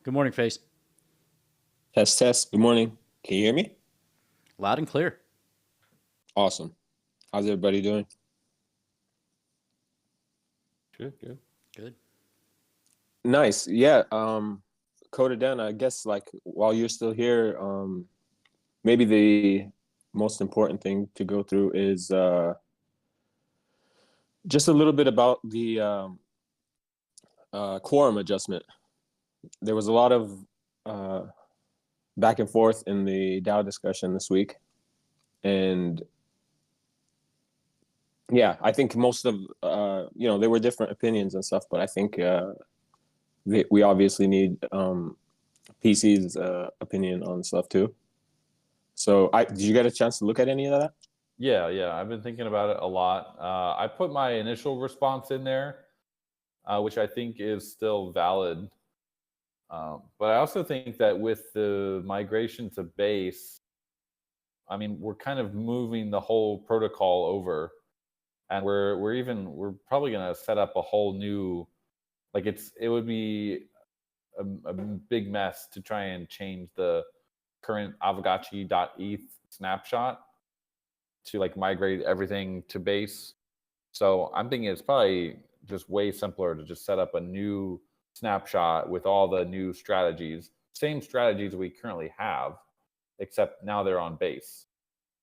Good morning, Face. Test, test. Good morning. Can you hear me? Loud and clear. Awesome. How's everybody doing? Good, good. Good. Nice. Yeah. Coda Dan, I guess like while you're still here, maybe the most important thing to go through is just a little bit about the quorum adjustment. There was a lot of back and forth in the DAO discussion this week, and yeah, I think most of there were different opinions and stuff, but I think we obviously need PC's opinion on stuff too. So, did you get a chance to look at any of that? Yeah. I've been thinking about it a lot. I put my initial response in there, which I think is still valid. But I also think that with the migration to base, I mean, we're kind of moving the whole protocol over, and we're probably going to set up a whole new, like it would be a big mess to try and change the current Aavegotchi.eth snapshot to like migrate everything to base. So I'm thinking it's probably just way simpler to just set up a new snapshot with all the new strategies, same strategies we currently have, except now they're on base.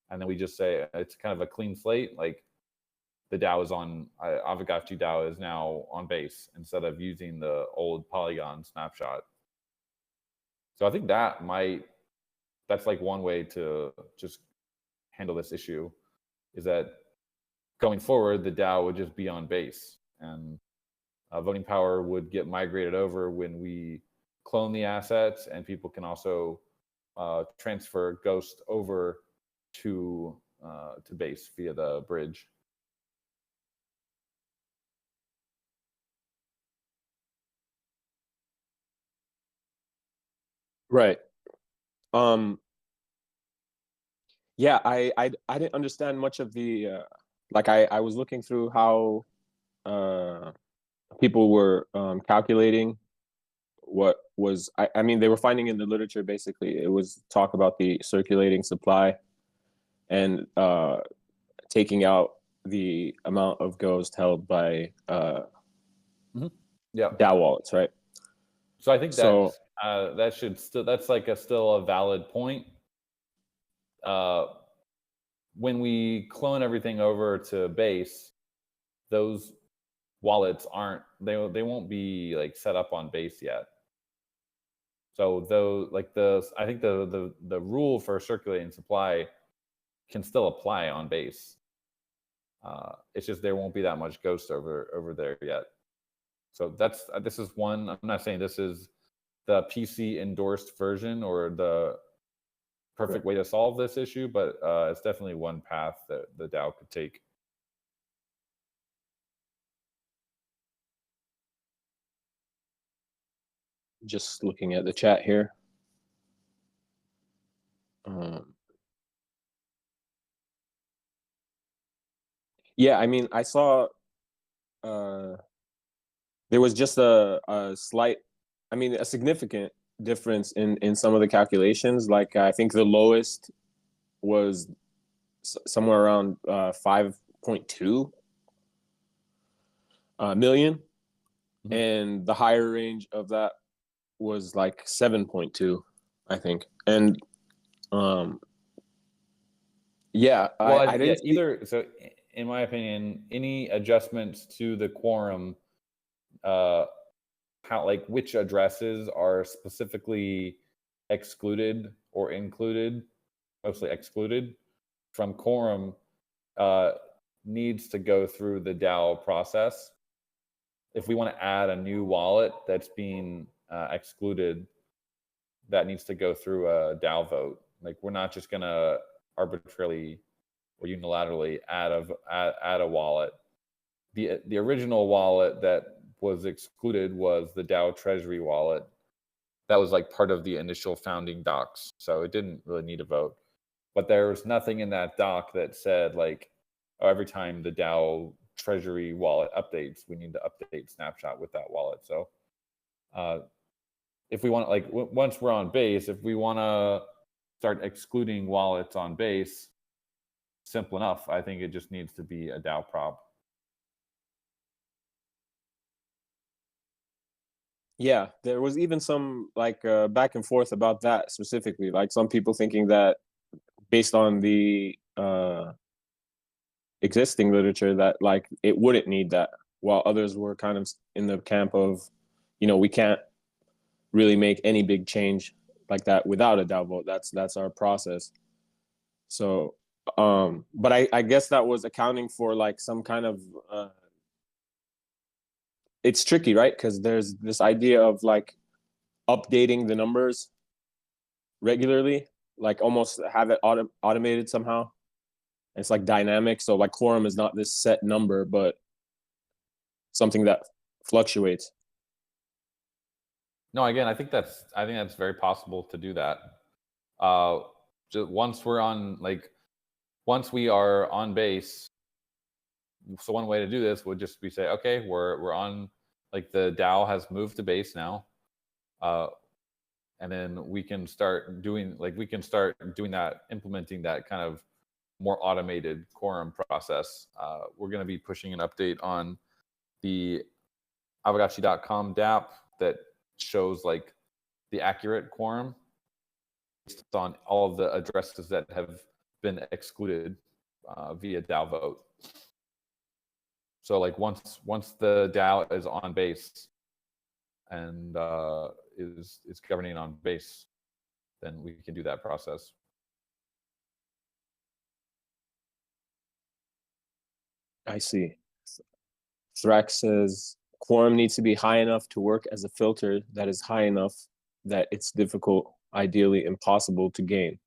And then we just say it's kind of a clean slate. Like the DAO is on, Aavegotchi DAO is now on base instead of using the old Polygon snapshot. So I think that's like one way to just handle this issue, is that going forward, the DAO would just be on base, and voting power would get migrated over when we clone the assets, and people can also transfer Ghost over to base via the bridge. Right. Yeah, I didn't understand much of the like I was looking through how people were calculating what was I mean they were finding in the literature basically it was talk about the circulating supply and taking out the amount of Ghost held by Yeah. DAO wallets, right? So I think So that should still, that's like still a valid point. When we clone everything over to base, those wallets they won't be like set up on base yet. So though, like I think the rule for circulating supply can still apply on base. It's just there won't be that much Ghost over there yet. So this is one. I'm not saying this is the PC endorsed version or the perfect way to solve this issue, but it's definitely one path that the DAO could take. just looking at the chat here. Yeah, I mean, I saw there was just a slight, I mean, a significant difference in some of the calculations. Like I think the lowest was somewhere around 5.2 million, and the higher range of that was like 7.2, I think. And yeah, well, I didn't see... either. So in my opinion, any adjustments to the quorum, how, like, which addresses are specifically excluded or included, mostly excluded from quorum, needs to go through the DAO process. If we want to add a new wallet that's being excluded, that needs to go through a DAO vote. Like, we're not just gonna arbitrarily or unilaterally add a wallet. The original wallet that was excluded was the DAO Treasury wallet. That was like part of the initial founding docs, so it didn't really need a vote. But there was nothing in that doc that said like, oh, every time the DAO Treasury wallet updates, we need to update Snapshot with that wallet. So if we want, like, once we're on base, if we want to start excluding wallets on base, simple enough. I think it just needs to be a DAO prop. Yeah, there was even some like back and forth about that specifically. Like some people thinking that based on the existing literature that like it wouldn't need that, while others were kind of in the camp of, we can't really make any big change like that without a DAO vote. That's our process. So, but I guess that was accounting for like some kind of it's tricky, right? Because there's this idea of like updating the numbers regularly, like almost have it automated somehow. And it's like dynamic. So like quorum is not this set number, but something that fluctuates. No, again, I think that's very possible to do that. Just once we are on base. So one way to do this would just be say, okay, we're on, like, the DAO has moved to base now, and then we can start doing that, implementing that kind of more automated quorum process. We're going to be pushing an update on the Aavegotchi.com DApp that shows like the accurate quorum based on all of the addresses that have been excluded via DAO vote. So like once the DAO is on base and is governing on base, then we can do that process. I see. Thrax says quorum needs to be high enough to work as a filter that is high enough that it's difficult, ideally impossible to gain.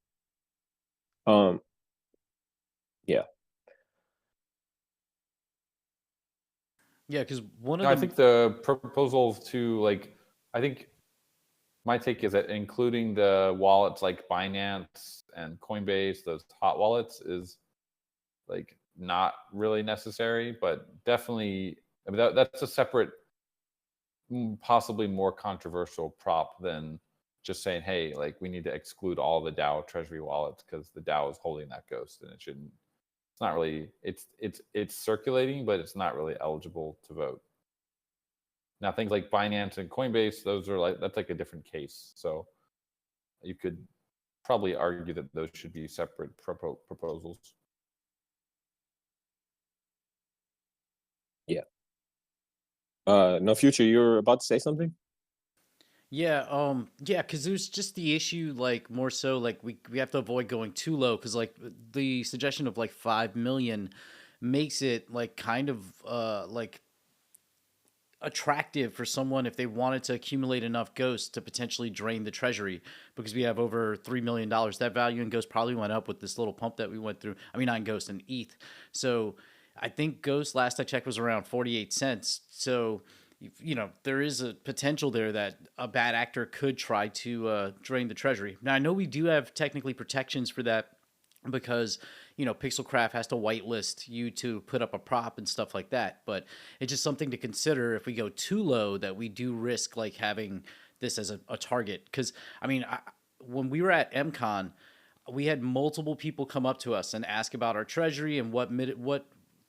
Yeah. Yeah, because one of No, I them, think the proposal to, like, I think my take is that including the wallets like Binance and Coinbase, those hot wallets, is like not really necessary, but definitely, I mean, that's a separate, possibly more controversial prop than just saying, hey, like, we need to exclude all the DAO treasury wallets because the DAO is holding that ghost and it shouldn't. It's not really. It's circulating, but it's not really eligible to vote. Now, things like Binance and Coinbase, that's like a different case. So you could probably argue that those should be separate proposals. Yeah. No Future, you're about to say something? yeah, because there's just the issue, like more so, like we have to avoid going too low, because like the suggestion of like 5 million makes it like kind of like attractive for someone if they wanted to accumulate enough ghosts to potentially drain the treasury, because we have over $3 million. That value in ghost probably went up with this little pump that we went through. I mean, not in ghost, in ETH. So I think ghost last I checked was around 48 cents. So there is a potential there that a bad actor could try to drain the treasury. Now I know we do have technically protections for that, because Pixelcraft has to whitelist you to put up a prop and stuff like that. But it's just something to consider if we go too low, that we do risk like having this as a target. Because I mean, when we were at MCon, we had multiple people come up to us and ask about our treasury and what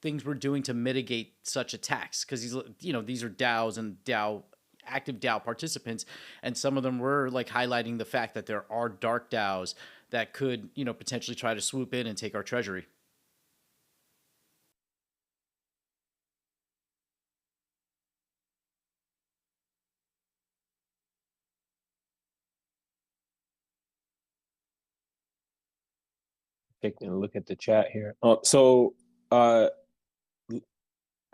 things we're doing to mitigate such attacks. Because these are DAOs and active DAO participants, and some of them were like highlighting the fact that there are dark DAOs that could potentially try to swoop in and take our treasury. Taking a look at the chat here. So at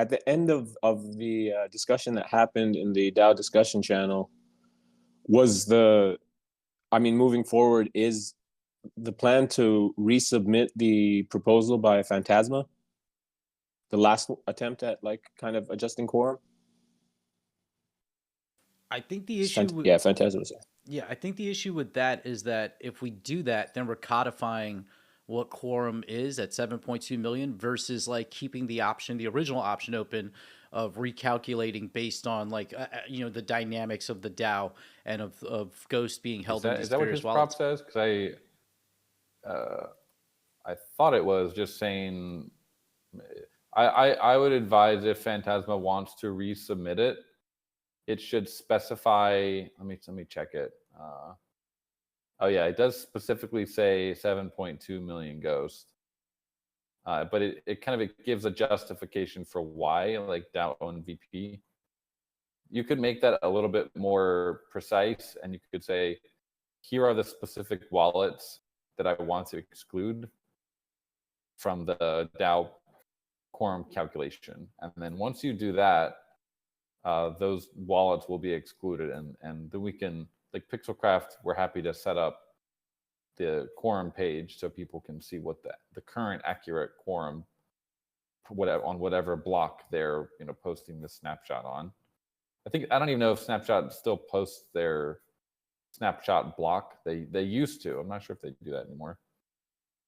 the end of the discussion that happened in the DAO discussion channel, moving forward, is the plan to resubmit the proposal by Phantasma, the last attempt at like kind of adjusting quorum? I think the issue Phantasma. Yeah, I think the issue with that is that if we do that, then we're codifying what quorum is at 7.2 million versus like keeping the original option open of recalculating based on like the dynamics of the DAO and of Ghost being held in Is these that what various his prop wallets. says? Because I thought it was just saying. I would advise if Phantasma wants to resubmit it, it should specify. Let me check it. Oh yeah, it does specifically say 7.2 million Ghost. But it kind of it gives a justification for why, like DAO and VP. You could make that a little bit more precise, and you could say, here are the specific wallets that I want to exclude from the DAO quorum calculation. And then once you do that, those wallets will be excluded, and then we can, like Pixelcraft, we're happy to set up the quorum page so people can see what the current accurate quorum on whatever block they're posting the snapshot on. I don't even know if Snapshot still posts their snapshot block. They used to. I'm not sure if they do that anymore.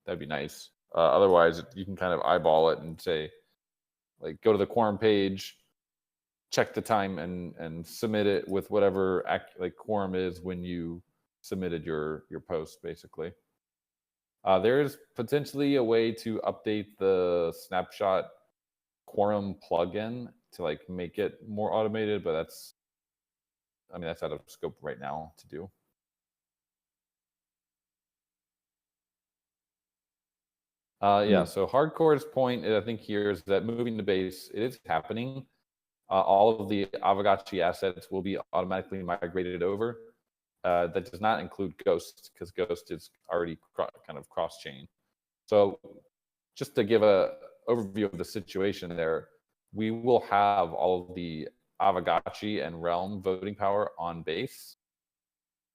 That'd be nice. Otherwise, you can kind of eyeball it and say, like, go to the quorum page, check the time, and submit it with whatever like quorum is when you submitted your post, basically. There is potentially a way to update the snapshot quorum plugin to like make it more automated, but that's out of scope right now to do. Yeah, so Hardcore's point, I think, here is that moving to base, it is happening. All of the Aavegotchi assets will be automatically migrated over. That does not include Ghost, because Ghost is already kind of cross-chain. So just to give a overview of the situation there, we will have all of the Aavegotchi and Realm voting power on base.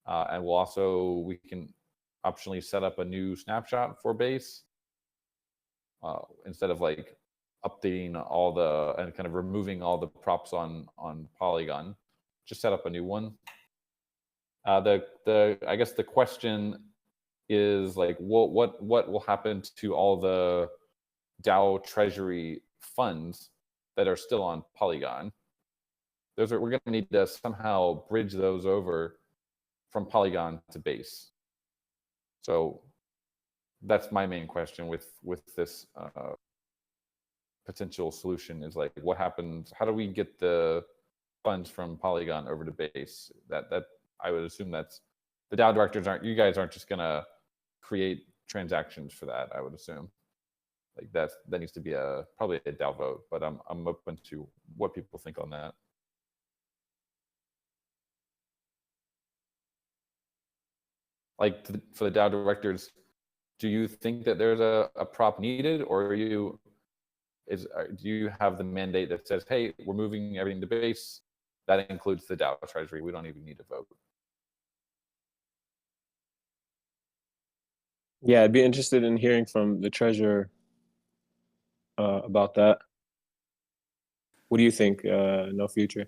And we can optionally set up a new snapshot for base. Instead of like updating all and kind of removing all the props on Polygon, just set up a new one. I guess the question is like, what will happen to all the DAO treasury funds that are still on Polygon? We're going to need to somehow bridge those over from Polygon to base. So that's my main question with this potential solution, is like, what happens? How do we get the funds from Polygon over to base? That I would assume that's the DAO directors you guys aren't just gonna create transactions for that. I would assume like that needs to be probably a DAO vote, but I'm open to what people think on that. Like for the DAO directors, do you think that there's a prop needed, or do you have the mandate that says, hey, we're moving everything to base? That includes the DAO treasury. We don't even need to vote. Yeah, I'd be interested in hearing from the treasurer about that. What do you think, No Future?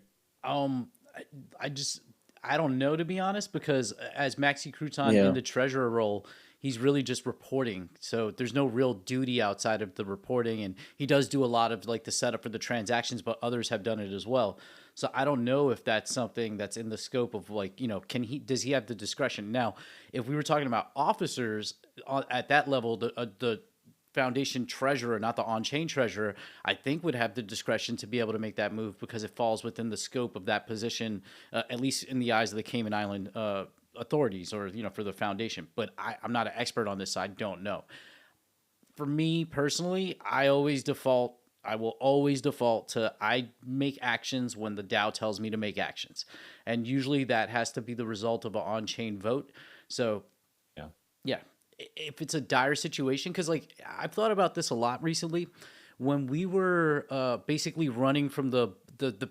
I don't know, to be honest, because as Maxi Crouton in the treasurer role, he's really just reporting. So there's no real duty outside of the reporting, and he does do a lot of like the setup for the transactions, but others have done it as well. So I don't know if that's something that's in the scope of like, does he have the discretion? Now, if we were talking about officers at that level, the foundation treasurer, not the on-chain treasurer, I think would have the discretion to be able to make that move, because it falls within the scope of that position, at least in the eyes of the Cayman Island authorities, or for the foundation. But I'm not an expert on this, so I don't know. For me personally, I will always default to I make actions when the DAO tells me to make actions, and usually that has to be the result of an on-chain vote. So yeah. If it's a dire situation, because like I've thought about this a lot recently, when we were basically running from the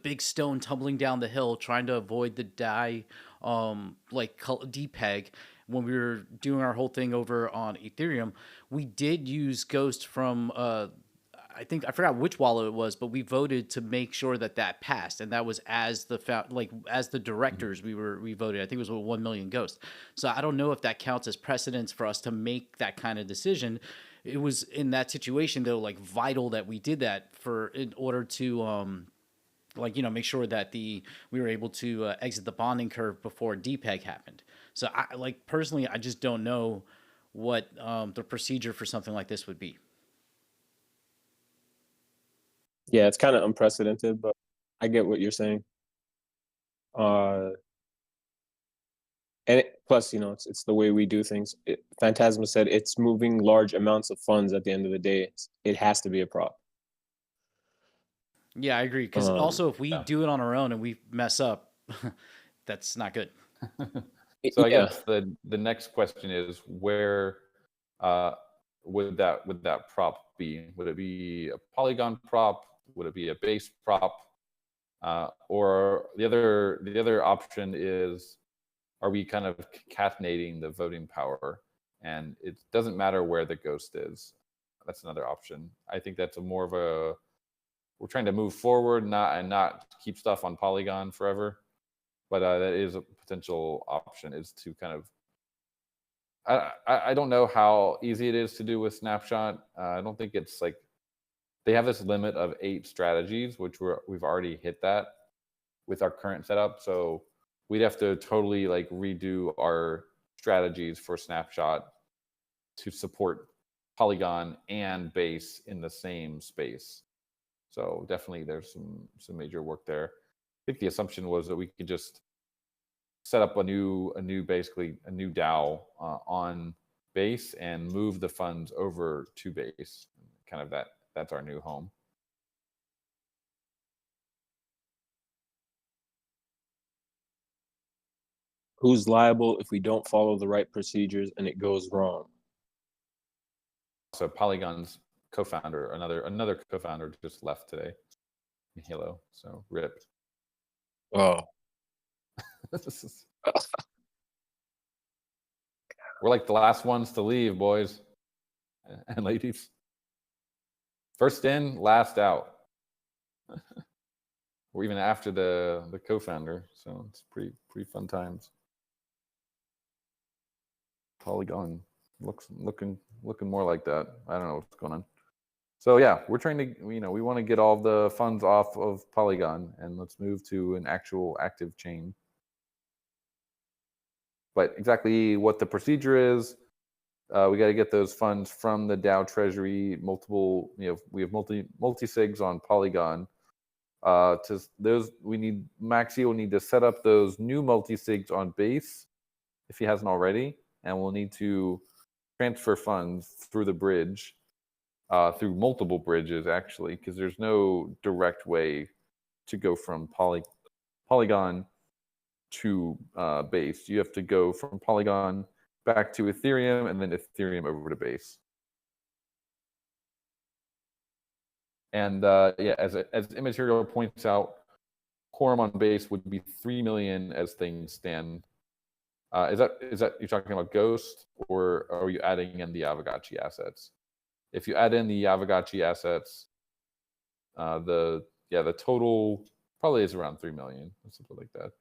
big stone tumbling down the hill, trying to avoid the DAI depeg, when we were doing our whole thing over on Ethereum, we did use Ghost from I forgot which wallet it was, but we voted to make sure that passed, and that was as the directors we voted. I think it was with 1 million Ghost. So I don't know if that counts as precedence for us to make that kind of decision. It was in that situation though, like vital that we did that in order to like, you know, make sure that we were able to exit the bonding curve before DPEG happened. So I like personally, I just don't know what the procedure for something like this would be. Yeah, it's kind of unprecedented, but I get what you're saying. And plus, you know, it's the way we do things. Phantasma said it's moving large amounts of funds at the end of the day. It has to be a prop. Yeah, I agree. Because also, if we Yeah. do it on our own and we mess up, that's not good. So I guess the next question is, where would that prop be? Would it be a Polygon prop? Would it be a base prop? Or the other option is, are we kind of concatenating the voting power, and it doesn't matter where the ghost is? That's another option. I think that's more of a, we're trying to move forward, not keep stuff on Polygon forever. But that is a potential option, is to kind of, I don't know how easy it is to do with Snapshot. I don't think it's like, they have this limit of 8 strategies, which we've already hit that with our current setup. So we'd have to totally like redo our strategies for Snapshot to support Polygon and base in the same space. So definitely there's some major work there. I think the assumption was that we could just set up a new DAO on base and move the funds over to base. Kind of that's our new home. Who's liable if we don't follow the right procedures and it goes wrong? So Polygon's co-founder, another co-founder, just left today, Halo. So rip. Oh. We're like the last ones to leave, boys and ladies. First in, last out. Or even after the co-founder. So it's pretty fun times. Polygon looking more like that. I don't know what's going on. So yeah, we're trying to, we want to get all the funds off of Polygon, and let's move to an actual active chain. But exactly what the procedure is, we got to get those funds from the DAO treasury. Multiple, we have multi-sigs on Polygon. To those, Maxi will need to set up those new multi-sigs on base if he hasn't already, and we'll need to transfer funds through the bridge, through multiple bridges actually, because there's no direct way to go from Polygon to base. You have to go from Polygon back to Ethereum, and then Ethereum over to base. And yeah, as Immaterial points out, Quorum on base would be 3 million as things stand. Is that you're talking about Ghost, or are you adding in the Aavegotchi assets? If you add in the Aavegotchi assets, the total probably is around 3 million, something like that.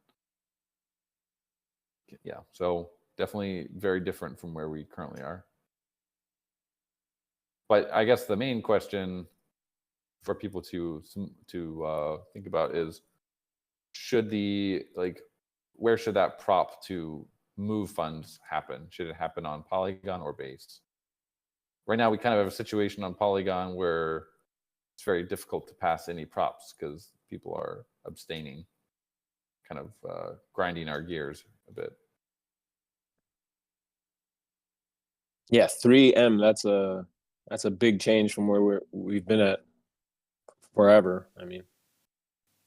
Yeah, so definitely very different from where we currently are. But I guess the main question for people to think about is, where should that prop to move funds happen? Should it happen on Polygon or base? Right now, we kind of have a situation on Polygon where it's very difficult to pass any props because people are abstaining, kind of grinding our gears a bit. Yeah, 3M. That's a big change from where we've been at forever. I mean,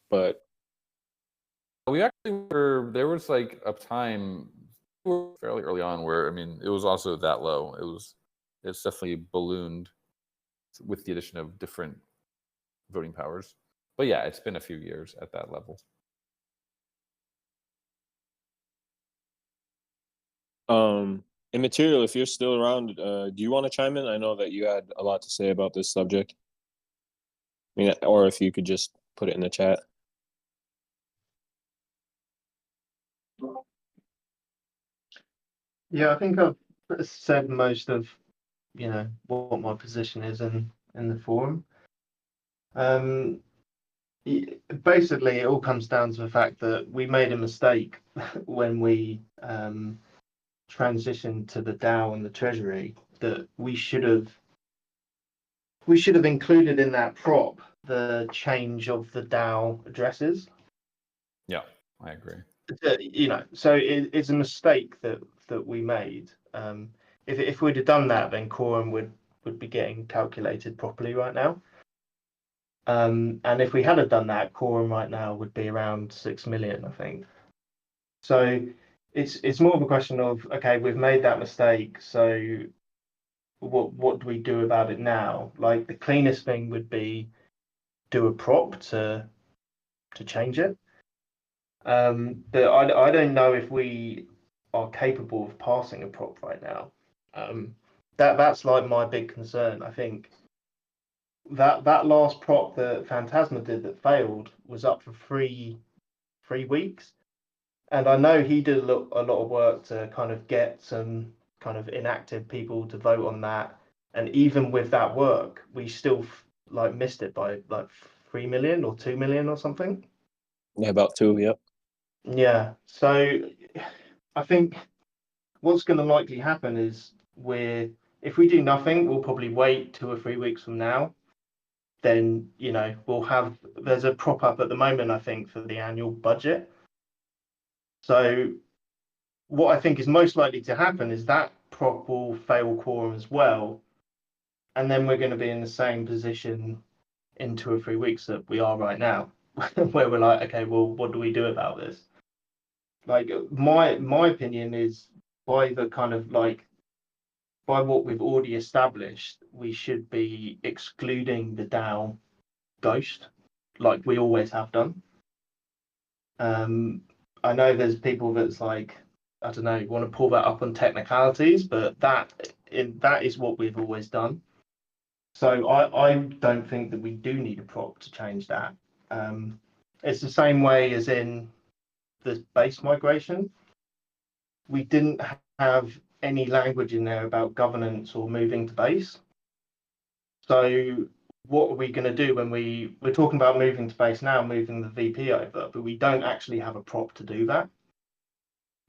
but we actually were. There was like a time fairly early on where, I mean, it was also that low. It's definitely ballooned with the addition of different voting powers. But yeah, it's been a few years at that level. Immaterial, if you're still around, do you want to chime in? I know that you had a lot to say about this subject. I mean, or if you could just put it in the chat. Yeah, I think I've said most of, what my position is in the forum. basically, it all comes down to the fact that we made a mistake when we transitioned to the DAO and the Treasury. That we should have included in that prop the change of the DAO addresses. Yeah, I agree. So it's a mistake that we made. If we'd have done that, then Quorum would be getting calculated properly right now. And if we hadn't done that, Quorum right now would be around 6 million, I think. So it's more of a question of, okay, we've made that mistake, so what do we do about it now? Like, the cleanest thing would be do a prop to change it. But I don't know if we are capable of passing a prop right now. That's like my big concern. I think that last prop that Phantasma did that failed was up for three weeks, and I know he did a lot of work to kind of get some kind of inactive people to vote on that. And even with that work, we still like missed it by like 3 million or 2 million or something. Yeah, about 2. Yep. Yeah. So I think what's going to likely happen is if we do nothing, we'll probably wait 2 or 3 weeks from now. Then, there's a prop up at the moment, I think, for the annual budget. So what I think is most likely to happen is that prop will fail Quorum as well. And then we're going to be in the same position in 2 or 3 weeks that we are right now, where we're like, okay, well, what do we do about this? Like, my opinion is by what we've already established, we should be excluding the DAO ghost, like we always have done. I know there's people that's like, I don't know, want to pull that up on technicalities, but that is what we've always done. So I don't think that we do need a prop to change that. It's the same way as in the base migration. We didn't have any language in there about governance or moving to base. So what are we going to do when we're talking about moving to base now, moving the VP over, but we don't actually have a prop to do that.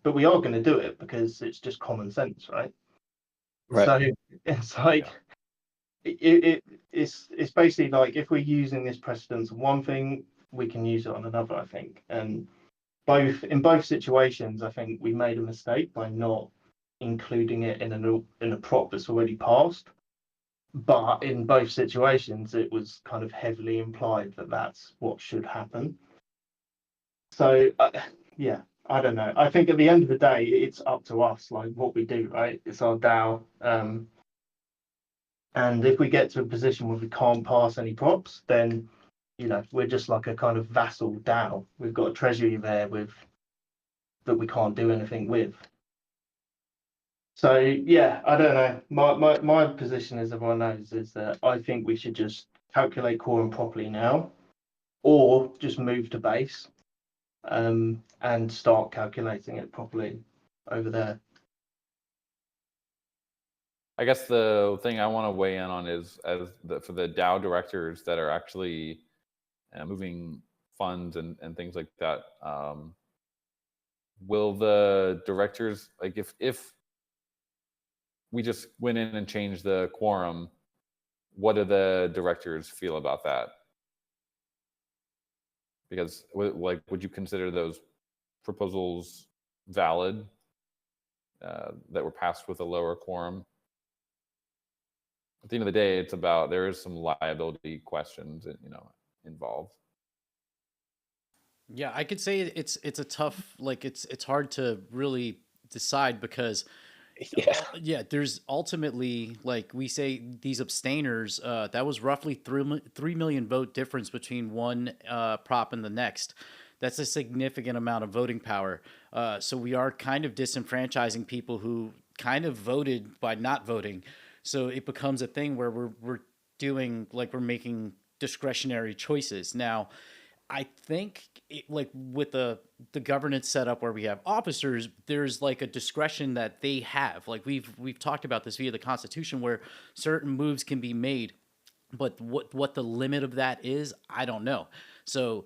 But we are going to do it because it's just common sense, right? Right. So it's like it's basically like if we're using this precedence on one thing, we can use it on another, I think. And in both situations, I think we made a mistake by not including it in a prop that's already passed. But in both situations, it was kind of heavily implied that that's what should happen. So, yeah, I don't know. I think at the end of the day, it's up to us, like what we do, right? It's our DAO. And if we get to a position where we can't pass any props, then, we're just like a kind of vassal DAO. We've got a treasury there that we can't do anything with. So yeah, I don't know. My position, as everyone knows, is that I think we should just calculate Quorum properly now, or just move to base, and start calculating it properly over there. I guess the thing I want to weigh in on is for the DAO directors that are actually moving funds and things like that. Will the directors, like if we just went in and changed the quorum, what do the directors feel about that? Because would you consider those proposals valid that were passed with a lower quorum? At the end of the day, it's about, there is some liability questions, involved. Yeah, I could say it's a tough, like it's hard to really decide because yeah, there's ultimately, like we say, these abstainers, that was roughly 3 million vote difference between one prop and the next. That's a significant amount of voting power. So we are kind of disenfranchising people who kind of voted by not voting. So it becomes a thing where we're doing, like, we're making discretionary choices. Now, I think like with the governance setup where we have officers, there's like a discretion that they have. Like we've talked about this via the Constitution, where certain moves can be made, but what the limit of that is, I don't know. So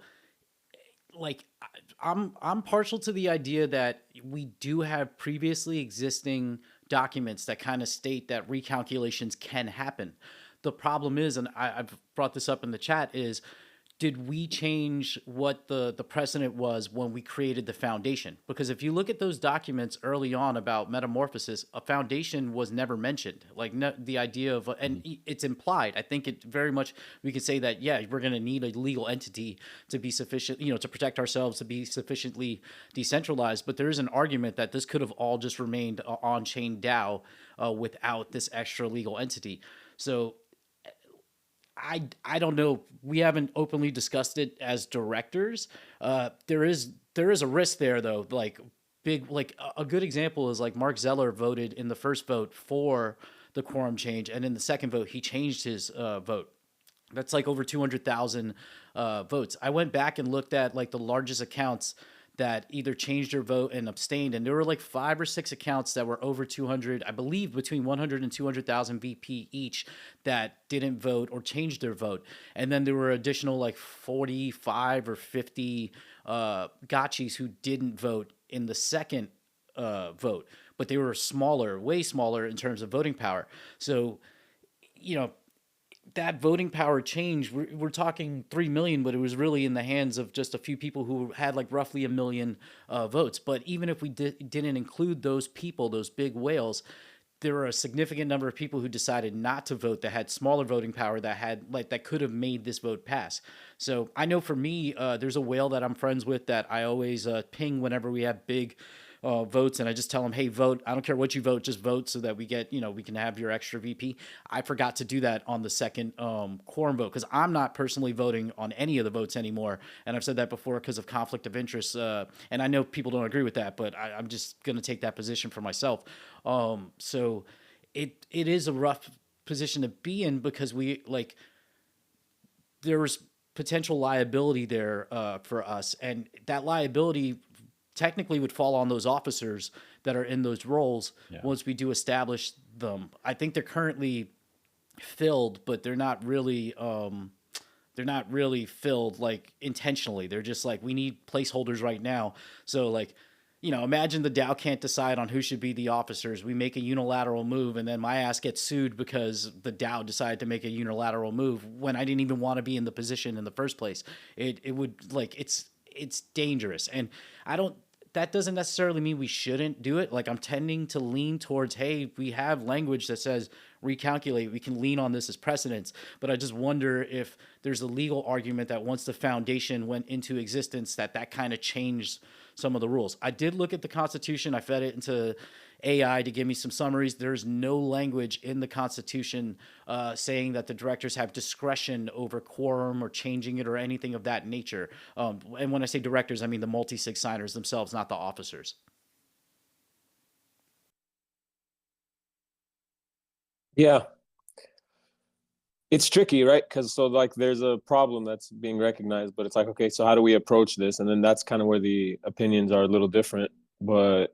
like I'm partial to the idea that we do have previously existing documents that kind of state that recalculations can happen. The problem is, and I've brought this up in the chat, is did we change what the precedent was when we created the foundation? Because if you look at those documents early on about metamorphosis, a foundation was never mentioned. Like the idea of, and it's implied. I think it very much, we could say that, yeah, we're going to need a legal entity to be sufficient, to protect ourselves, to be sufficiently decentralized. But there is an argument that this could have all just remained on-chain DAO without this extra legal entity. So I don't know. We haven't openly discussed it as directors. There is a risk there though. Like a good example is like Mark Zeller voted in the first vote for the quorum change, and in the second vote he changed his vote. That's like over 200,000 votes. I went back and looked at like the largest accounts that either changed their vote and abstained, and there were like 5 or 6 accounts that were over 200, I believe between 100 and 200,000 VP each, that didn't vote or changed their vote. And then there were additional like 45 or 50 gotchis who didn't vote in the second vote, but they were smaller, way smaller in terms of voting power. So, that voting power change, we're talking 3 million, but it was really in the hands of just a few people who had like roughly 1 million votes. But even if we didn't include those people, those big whales, there were a significant number of people who decided not to vote that had smaller voting power that could have made this vote pass. So I know for me, there's a whale that I'm friends with that I always ping whenever we have big votes, and I just tell them, hey, vote. I don't care what you vote, just vote so that we get, we can have your extra VP. I forgot to do that on the second quorum vote because I'm not personally voting on any of the votes anymore. And I've said that before because of conflict of interest. And I know people don't agree with that, but I'm just going to take that position for myself. So it is a rough position to be in because there's potential liability there for us. And that liability technically would fall on those officers that are in those roles once we do establish them. I think they're currently filled, but they're not really filled like intentionally. They're just like, we need placeholders right now. So like, imagine the DAO can't decide on who should be the officers. We make a unilateral move, and then my ass gets sued because the DAO decided to make a unilateral move when I didn't even want to be in the position in the first place. It would like, it's dangerous. And that doesn't necessarily mean we shouldn't do it. Like I'm tending to lean towards, hey, we have language that says recalculate. We can lean on this as precedence. But I just wonder if there's a legal argument that once the foundation went into existence, that kind of changed some of the rules. I did look at the Constitution. I fed it into AI to give me some summaries. There's no language in the Constitution saying that the directors have discretion over quorum or changing it or anything of that nature. And when I say directors, I mean the multi-sig signers themselves, not the officers. Yeah. It's tricky, right? Because there's a problem that's being recognized, but it's like, okay, so how do we approach this? And then that's kind of where the opinions are a little different. But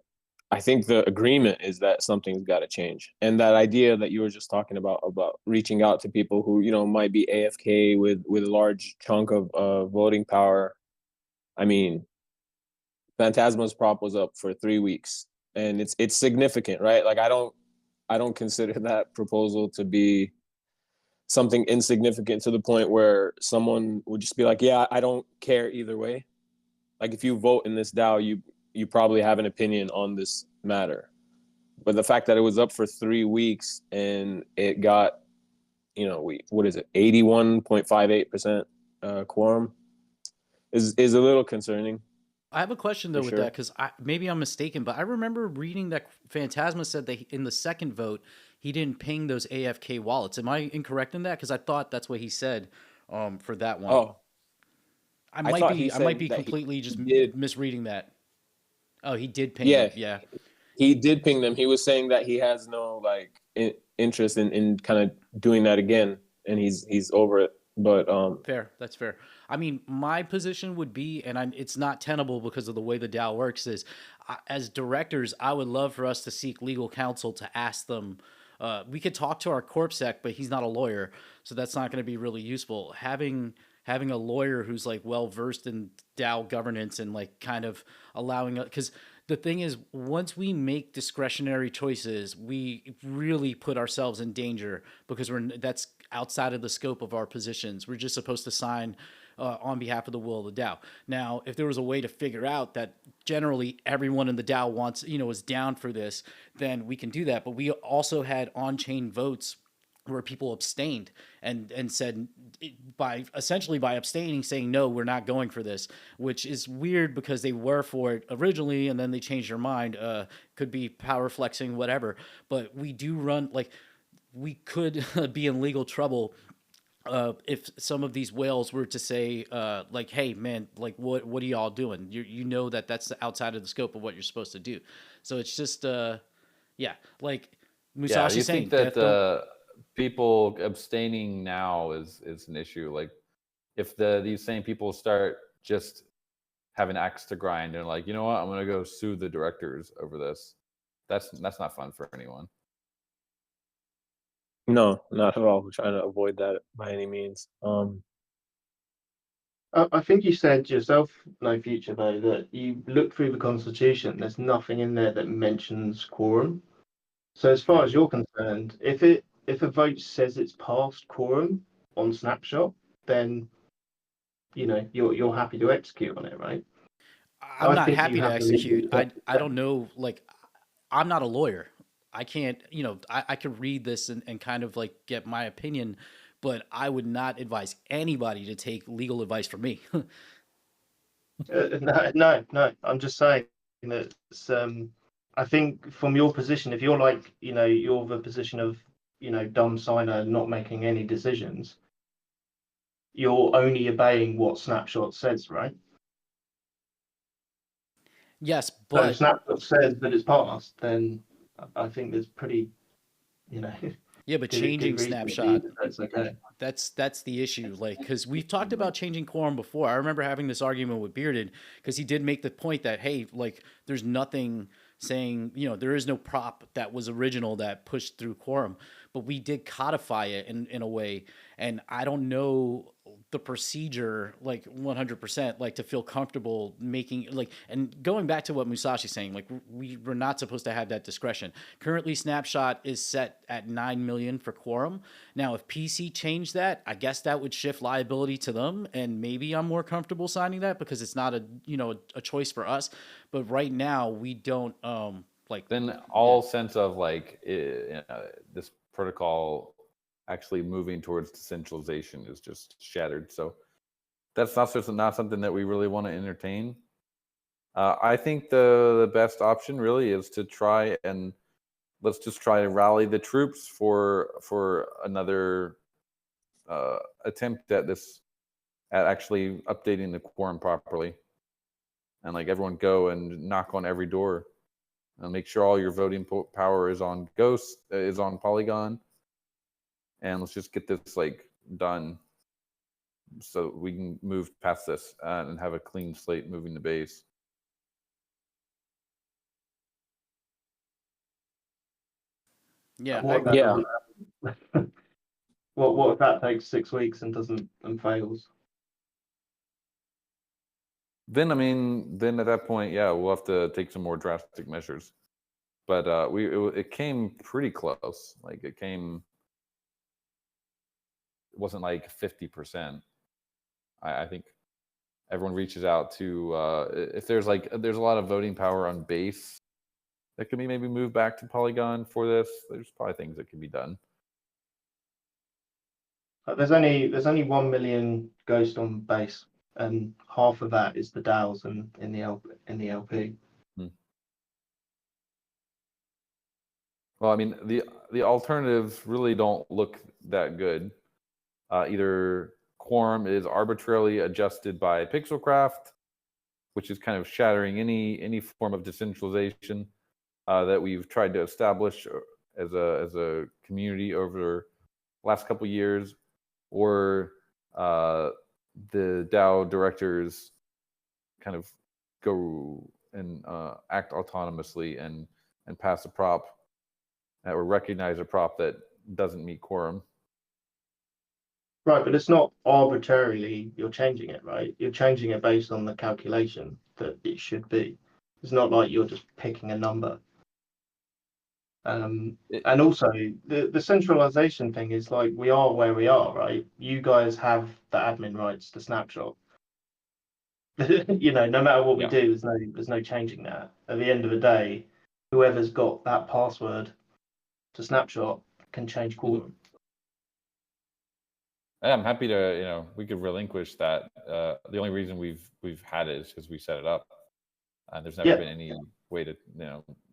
I think the agreement is that something's got to change. And that idea that you were just talking about reaching out to people who, might be AFK with a large chunk of voting power. I mean, Phantasma's prop was up for 3 weeks, and it's significant, right? Like I don't consider that proposal to be something insignificant to the point where someone would just be like, yeah, I don't care either way. Like if you vote in this DAO, you probably have an opinion on this matter. But the fact that it was up for 3 weeks and it got, what is it, 81.58% quorum is a little concerning. I have a question though with that, because maybe I'm mistaken, but I remember reading that Phantasma said that in the second vote he didn't ping those AFK wallets. Am I incorrect in that? Because I thought that's what he said for that one. Oh, I might be completely misreading that. Oh, he did ping them. Yeah. He did ping them. He was saying that he has no interest in kind of doing that again, and he's over it. But fair. That's fair. I mean, my position would be, and it's not tenable because of the way the DAO works, is as directors, I would love for us to seek legal counsel to ask them. We could talk to our corpsec, but he's not a lawyer, so that's not going to be really useful. Having having a lawyer who's like well versed in DAO governance and like kind of allowing it, because the thing is, once we make discretionary choices, we really put ourselves in danger because that's outside of the scope of our positions. We're just supposed to sign on behalf of the will of the DAO. Now, if there was a way to figure out that generally everyone in the DAO wants, is down for this, then we can do that. But we also had on-chain votes where people abstained and said, by abstaining, saying no, we're not going for this, which is weird because they were for it originally and then they changed their mind. Could be power flexing, whatever. But we do run, like, we could be in legal trouble if some of these whales were to say, like, hey, man, like, what are y'all doing? You know that's outside of the scope of what you're supposed to do. So it's just, yeah, like Musashi you saying, think that people abstaining now is an issue? Like, if these same people start just having axe to grind and like, you know what, I'm gonna go sue the directors over this. That's not fun for anyone. No, not at all. We're trying to avoid that by any means. I think you said yourself, No Future, though, that you look through the Constitution. There's nothing in there that mentions quorum. So as far as you're concerned, if a vote says it's passed quorum on Snapshot, then you're happy to execute on it, right? I'm I not think you happy to have the legal execute. I don't know, like, I'm not a lawyer. I can't, I could read this and kind of like get my opinion, but I would not advise anybody to take legal advice from me. No. I'm just saying that I think from your position, if you're like, you're the position of, dumb signer, not making any decisions, you're only obeying what Snapshot says, right? Yes, So but if Snapshot says that it's passed, then I think there's pretty, yeah, but good changing reason to Snapshot, believe that's okay. that's the issue. Like, because we've talked about changing quorum before. I remember having this argument with Bearded because he did make the point that, hey, like, there's nothing saying, there is no prop that was original that pushed through quorum, but we did codify it in a way. And I don't know the procedure like 100%, like, to feel comfortable making, like, and going back to what Musashi's saying, like, we're not supposed to have that discretion. Currently Snapshot is set at 9 million for quorum. Now if PC changed that, I guess that would shift liability to them, and maybe I'm more comfortable signing that because it's not a choice for us. But right now we don't like, then all sense of like this protocol actually moving towards decentralization is just shattered. So that's not something that we really want to entertain. I think the best option really is to try and let's just try to rally the troops for another attempt at this, at actually updating the quorum properly, and like everyone go and knock on every door. Make sure all your voting power is on Ghost, is on Polygon, and let's just get this like done, so we can move past this and have a clean slate moving the base. yeah. What if that takes 6 weeks and fails? Then at that point, yeah, we'll have to take some more drastic measures. But it came pretty close. Like it wasn't like 50%. I think everyone reaches out to if there's a lot of voting power on base that can be maybe moved back to Polygon for this. There's probably things that can be done. There's only 1 million Ghost on base, and half of that is the DAOs and in the LP. Well, I mean, the alternatives really don't look that good. Either quorum is arbitrarily adjusted by Pixelcraft, which is kind of shattering any form of decentralization that we've tried to establish as a community over the last couple of years, or the DAO directors kind of go and act autonomously and pass a prop or recognize a prop that doesn't meet quorum. Right, but it's not arbitrarily you're changing it, right? You're changing it based on the calculation that it should be. It's not like you're just picking a number. And also the centralization thing is like we are where we are, right? You guys have the admin rights to snapshot. No matter what we do, there's no changing that. At the end of the day, whoever's got that password to snapshot can change Quorum. I'm happy to, we could relinquish that. The only reason we've had it is because we set it up, and there's never been any way to,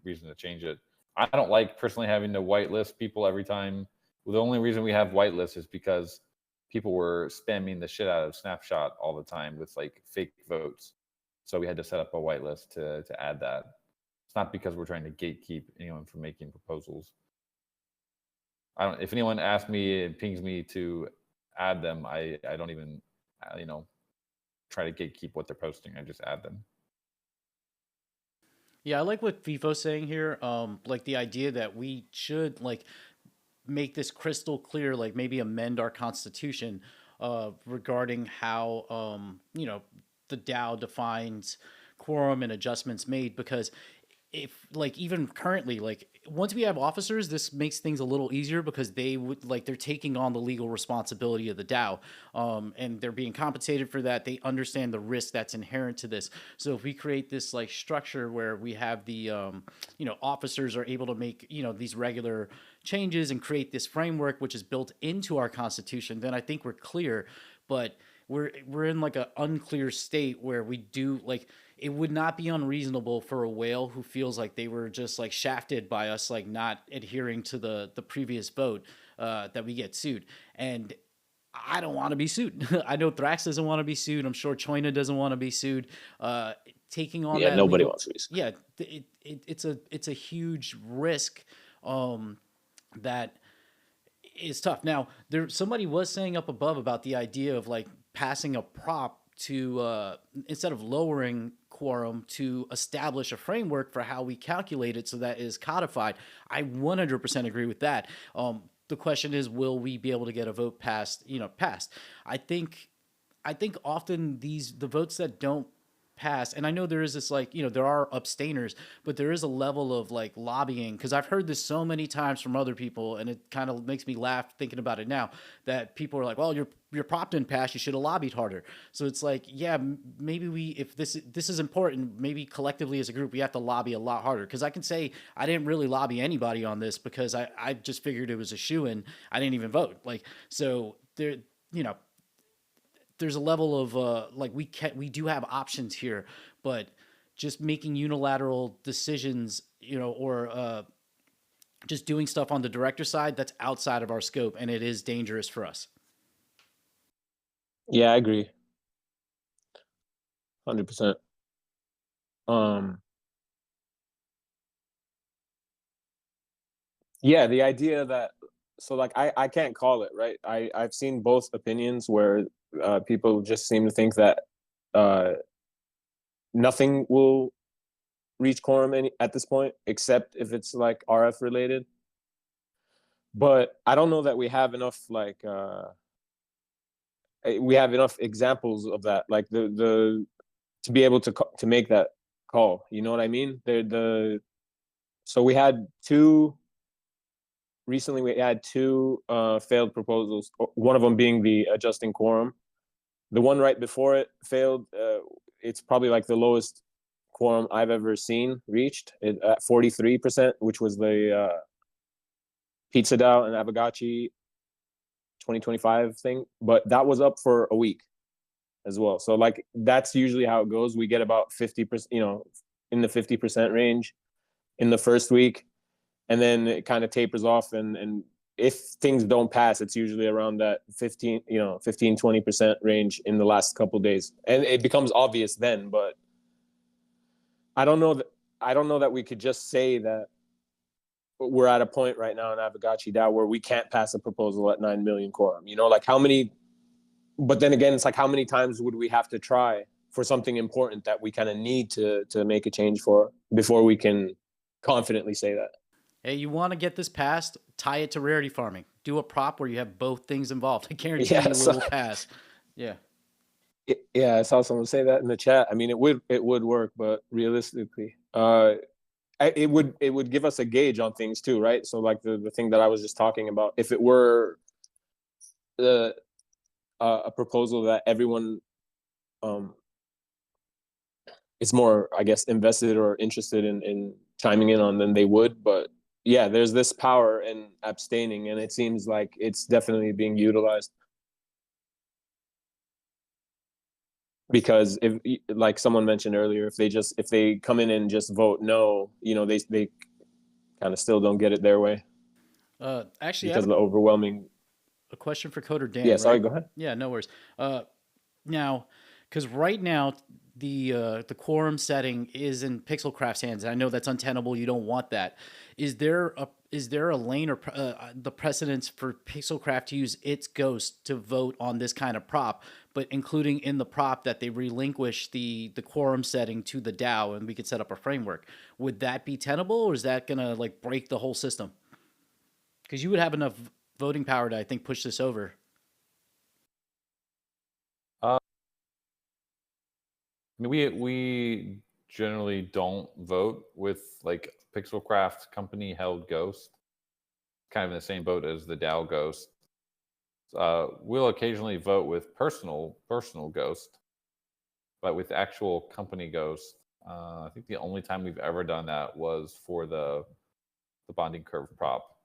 reason to change it. I don't like personally having to whitelist people every time. Well, the only reason we have whitelist is because people were spamming the shit out of Snapshot all the time with like fake votes. So we had to set up a whitelist to add that. It's not because we're trying to gatekeep anyone from making proposals. If anyone asks me and pings me to add them, I don't even, try to gatekeep what they're posting. I just add them. Yeah, I like what FIFO's saying here. Like the idea that we should like make this crystal clear, like maybe amend our constitution regarding how the DAO defines quorum and adjustments made, because if like even currently, like once we have officers, this makes things a little easier because they're taking on the legal responsibility of the DAO, and they're being compensated for that. They understand the risk that's inherent to this. So if we create this like structure where we have the officers are able to make these regular changes and create this framework which is built into our constitution, then I think we're clear. But we're in like an unclear state where we do like, it would not be unreasonable for a whale who feels like they were just like shafted by us, like not adhering to the previous vote, that we get sued. And I don't want to be sued. I know Thrax doesn't want to be sued. I'm sure Choina doesn't want to be sued. Taking on that nobody wants to be sued. Yeah, it's a huge risk that is tough. Now, somebody was saying up above about the idea of like passing a prop to instead of lowering quorum, to establish a framework for how we calculate it so that it is codified. I 100% agree with that. The question is, will we be able to get a vote passed? I think often the votes that don't pass, and I know there is this like, there are abstainers, but there is a level of like lobbying, because I've heard this so many times from other people, and it kind of makes me laugh thinking about it now, that people are like, well, your prop didn't pass, you should have lobbied harder. So it's like, yeah, maybe if this is important, maybe collectively as a group we have to lobby a lot harder, because I can say I didn't really lobby anybody on this because I just figured it was a shoo-in. I didn't even vote. Like, so there, there's a level of like we do have options here, but just making unilateral decisions, or just doing stuff on the director side, that's outside of our scope, and it is dangerous for us. Yeah, I agree. 100%. Yeah, the idea that, so like I can't call it, right? I've seen both opinions where people just seem to think that nothing will reach quorum at this point, except if it's like RF related. But I don't know that we have enough like we have enough examples of that, like the to be able to make that call. You know what I mean? So we had recently we had two failed proposals, one of them being the adjusting quorum. The one right before it failed. It's probably like the lowest quorum I've ever seen reached at 43%, which was the Pizza DAO and Aavegotchi 2025 thing. But that was up for a week as well. So like that's usually how it goes. We get about 50%, in the 50% range in the first week, and then it kind of tapers off, and if things don't pass, it's usually around that 15-20% range in the last couple of days, and it becomes obvious then. But I don't know that we could just say that we're at a point right now in Aavegotchi DAO where we can't pass a proposal at 9 million quorum. Like how many? But then again, it's like how many times would we have to try for something important that we kind of need to make a change for before we can confidently say that? Hey, you want to get this passed? Tie it to rarity farming. Do a prop where you have both things involved. I guarantee Yeah, you it so will pass. Yeah. yeah, I saw someone say that in the chat. I mean, it would work, but realistically, it would give us a gauge on things too, right? So like the thing that I was just talking about, if it were the a proposal that everyone um is more, I guess, invested or interested in chiming in on, then they would. But yeah, there's this power in abstaining, and it seems like it's definitely being utilized. Because if, like someone mentioned earlier, if they come in and just vote no, they kind of still don't get it their way Actually, I because have of the overwhelming. a question for Coder Yeah, Dan, sorry, right? go ahead. Yeah, no worries. Now, because right now the quorum setting is in Pixelcraft's hands, and I know that's untenable. You don't want that. Is there a lane or the precedence for Pixelcraft to use its ghost to vote on this kind of prop, but including in the prop that they relinquish the quorum setting to the DAO, and we could set up a framework? Would that be tenable, or is that gonna like break the whole system? Because you would have enough voting power to, I think, push this over. Uh, I mean, we generally don't vote with like Pixelcraft company held Ghost, kind of in the same boat as the DAO Ghost. We'll occasionally vote with personal Ghost, but with actual company Ghost, I think the only time we've ever done that was for the bonding curve prop,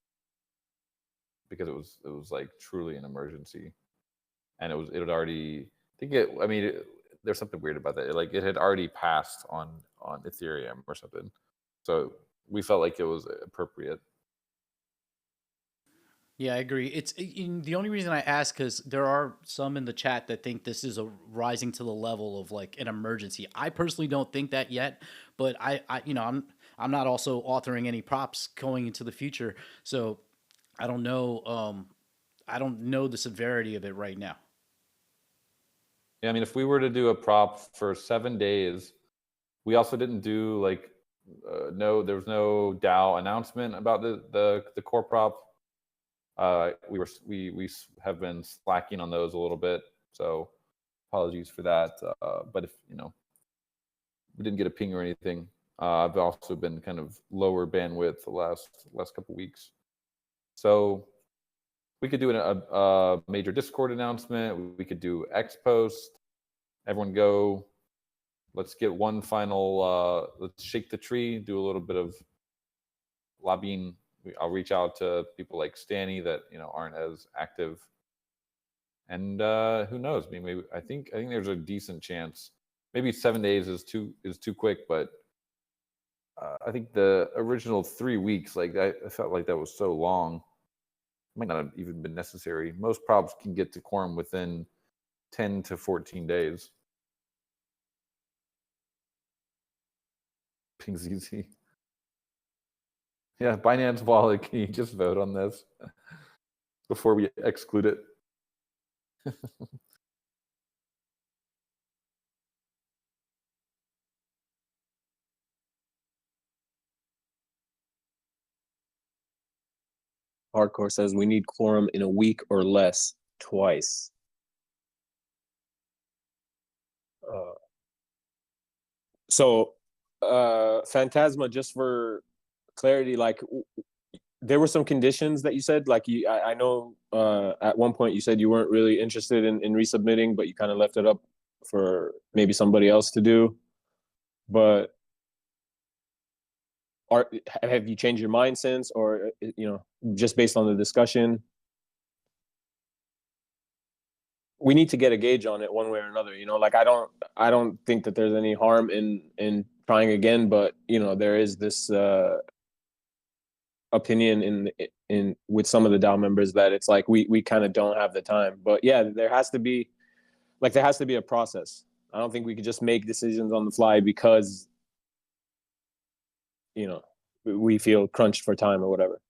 because it was like truly an emergency, and it had already. I think it. I mean, there's something weird about that. Like it had already passed on Ethereum or something, so we felt like it was appropriate. Yeah, I agree. The only reason I ask because there are some in the chat that think this is a rising to the level of like an emergency. I personally don't think that yet, but I'm not also authoring any props going into the future, so I don't know. I don't know the severity of it right now. Yeah, I mean, if we were to do a prop for 7 days, we also didn't do like no, there was no DAO announcement about the core prop. We have been slacking on those a little bit, so apologies for that. But if we didn't get a ping or anything, I've also been kind of lower bandwidth the last couple weeks, so we could do a major Discord announcement. We could do X post. Everyone go. Let's get one final. Let's shake the tree. Do a little bit of lobbying. I'll reach out to people like Stanny that aren't as active, and who knows? I mean, maybe I think there's a decent chance. Maybe 7 days is too quick, but I think the original 3 weeks, like I felt like that was so long. It might not have even been necessary. Most props can get to quorum within 10 to 14 days. Ping's easy. Yeah, Binance Wallet, can you just vote on this before we exclude it? Hardcore says we need quorum in a week or less, twice. So, Phantasma, just for clarity, like there were some conditions that you said, like I know at one point you said you weren't really interested in resubmitting, but you kind of left it up for maybe somebody else to do. But have you changed your mind since, or just based on the discussion? We need to get a gauge on it one way or another. Like I don't think that there's any harm in trying again, but there is this opinion in with some of the DAO members that it's like we kind of don't have the time. But yeah, there has to be a process. I don't think we could just make decisions on the fly because we feel crunched for time or whatever.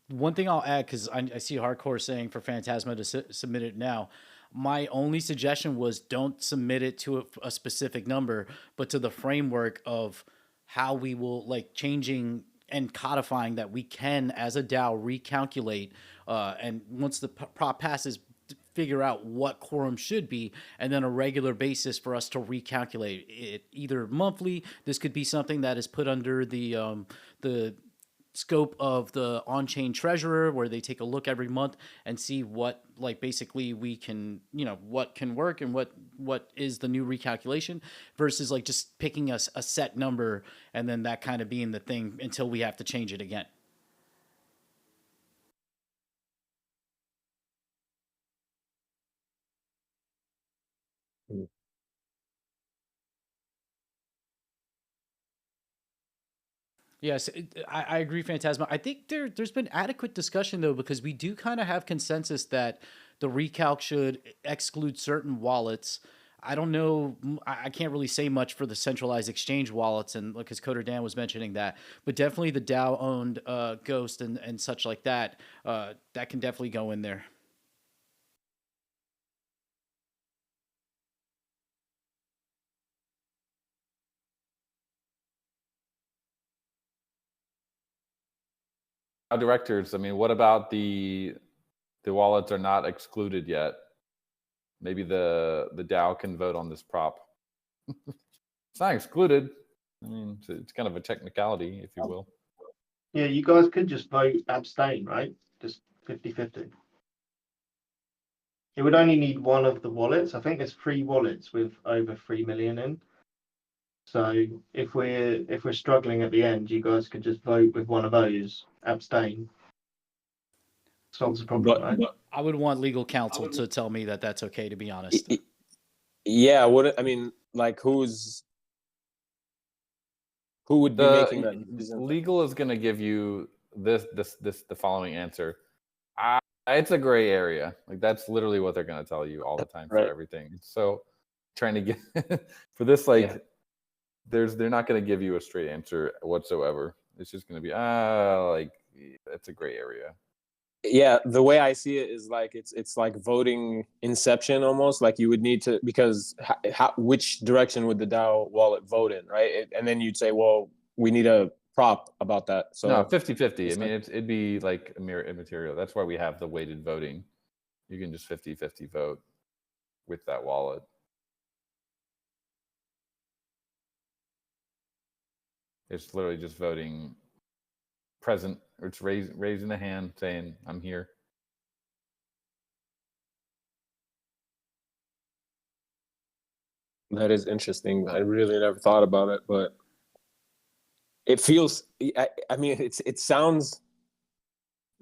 One thing I'll add, because I see Hardcore saying for Phantasma to submit it now. My only suggestion was don't submit it to a specific number, but to the framework of how we will, like, changing and codifying that we can, as a DAO, recalculate, and once the prop passes, figure out what quorum should be, and then a regular basis for us to recalculate it, either monthly. This could be something that is put under the scope of the on-chain treasurer, where they take a look every month and see what, like, basically we can, what can work and what is the new recalculation, versus like just picking a set number and then that kind of being the thing until we have to change it again. Yes, I agree, Phantasma. I think there's been adequate discussion, though, because we do kind of have consensus that the recalc should exclude certain wallets. I don't know. I can't really say much for the centralized exchange wallets, and because Coder Dan was mentioning that, but definitely the DAO owned Ghost and such like that. That can definitely go in there. Directors, I mean, what about the wallets are not excluded yet? Maybe the DAO can vote on this prop. It's not excluded. I mean, it's kind of a technicality, if you will. Yeah, you guys could just vote abstain, right? Just 50-50. It would only need one of the wallets. I think there's 3 wallets with over 3 million in. So if we're struggling at the end, you guys could just vote with one of those, abstain. Solves the problem, right? But I would want legal counsel to tell me that that's okay, to be honest. yeah, I mean, like, who would be making that decision? Legal is going to give you the following answer. It's a gray area. Like, that's literally what they're going to tell you all the time for everything. So trying to get for this, like, yeah. They're not going to give you a straight answer whatsoever. It's just going to be like, it's a gray area. Yeah, the way I see it is like it's like voting inception almost. Like, you would need to, because which direction would the DAO wallet vote in, right? And then you'd say, well, we need a prop about that. So no, 50-50. I mean, it'd be like a mere immaterial. That's why we have the weighted voting. You can just 50-50 vote with that wallet. It's literally just voting present, or it's raising a hand saying, I'm here. That is interesting. I really never thought about it, but it feels, I mean, it sounds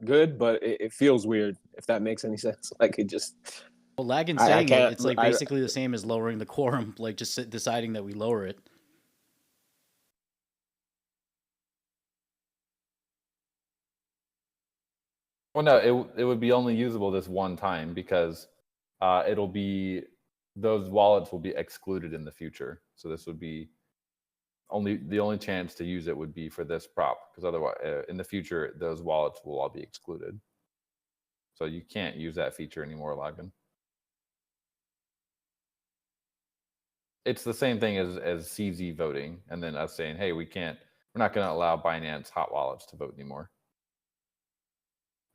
good, but it feels weird, if that makes any sense. Like, it just... Well, Lagan's saying it's like basically the same as lowering the quorum, like just deciding that we lower it. Well, no, it would be only usable this one time, because it'll be, those wallets will be excluded in the future. So this would be the only chance to use it would be for this prop, because otherwise in the future those wallets will all be excluded. So you can't use that feature anymore, Lagan. It's the same thing as CZ voting, and then us saying, hey, we're not going to allow Binance hot wallets to vote anymore.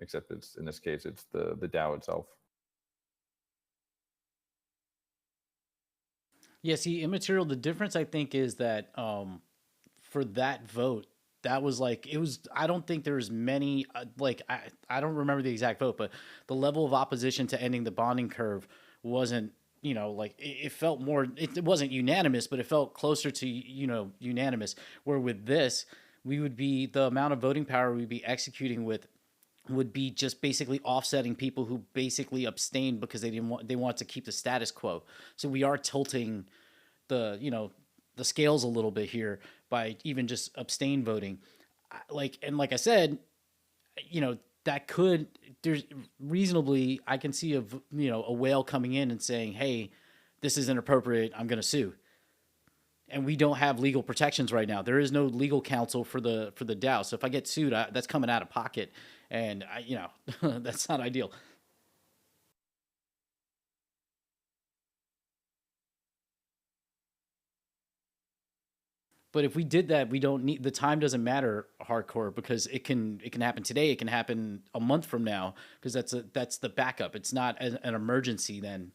Except in this case, it's the DAO itself. Yeah, see, immaterial, the difference, I think, is that for that vote, that was like, it was, I don't think there's many, I don't remember the exact vote, but the level of opposition to ending the bonding curve wasn't, like, it felt more, it wasn't unanimous, but it felt closer to, unanimous. Where with this, we would be, the amount of voting power we'd be executing with would be just basically offsetting people who basically abstained because they want to keep the status quo. So we are tilting the scales a little bit here by even just abstain voting. Like I said, that could, there's reasonably, I can see a whale coming in and saying, hey, this is inappropriate, I'm going to sue. And we don't have legal protections right now. There is no legal counsel for the DAO. So if I get sued, that's coming out of pocket, and that's not ideal. But if we did that, we don't need the time doesn't matter hardcore because it can happen today. It can happen a month from now because that's the backup. It's not an emergency then.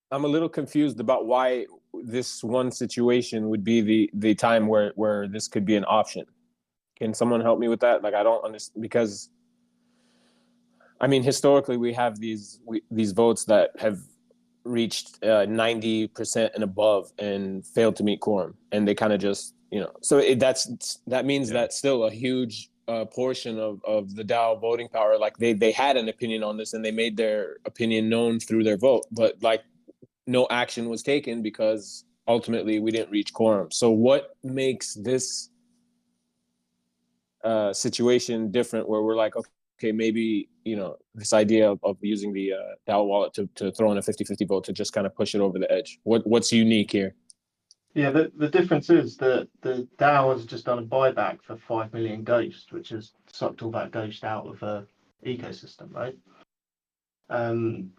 I'm a little confused about why this one situation would be the time where this could be an option. Can someone help me with that? Like, I don't understand, because I mean, historically we have these votes that have reached 90% and above and failed to meet quorum, and they kind of just, you know, so that means that still a huge portion of the DAO voting power, like they had an opinion on this and they made their opinion known through their vote, but like no action was taken because ultimately we didn't reach quorum. So what makes this situation different where we're like, okay, maybe, you know, this idea of using the DAO wallet to throw in a 50-50 vote to just kind of push it over the edge? What's unique here? Yeah, the difference is that the DAO has just done a buyback for 5 million Ghost, which has sucked all that Ghost out of the ecosystem, right?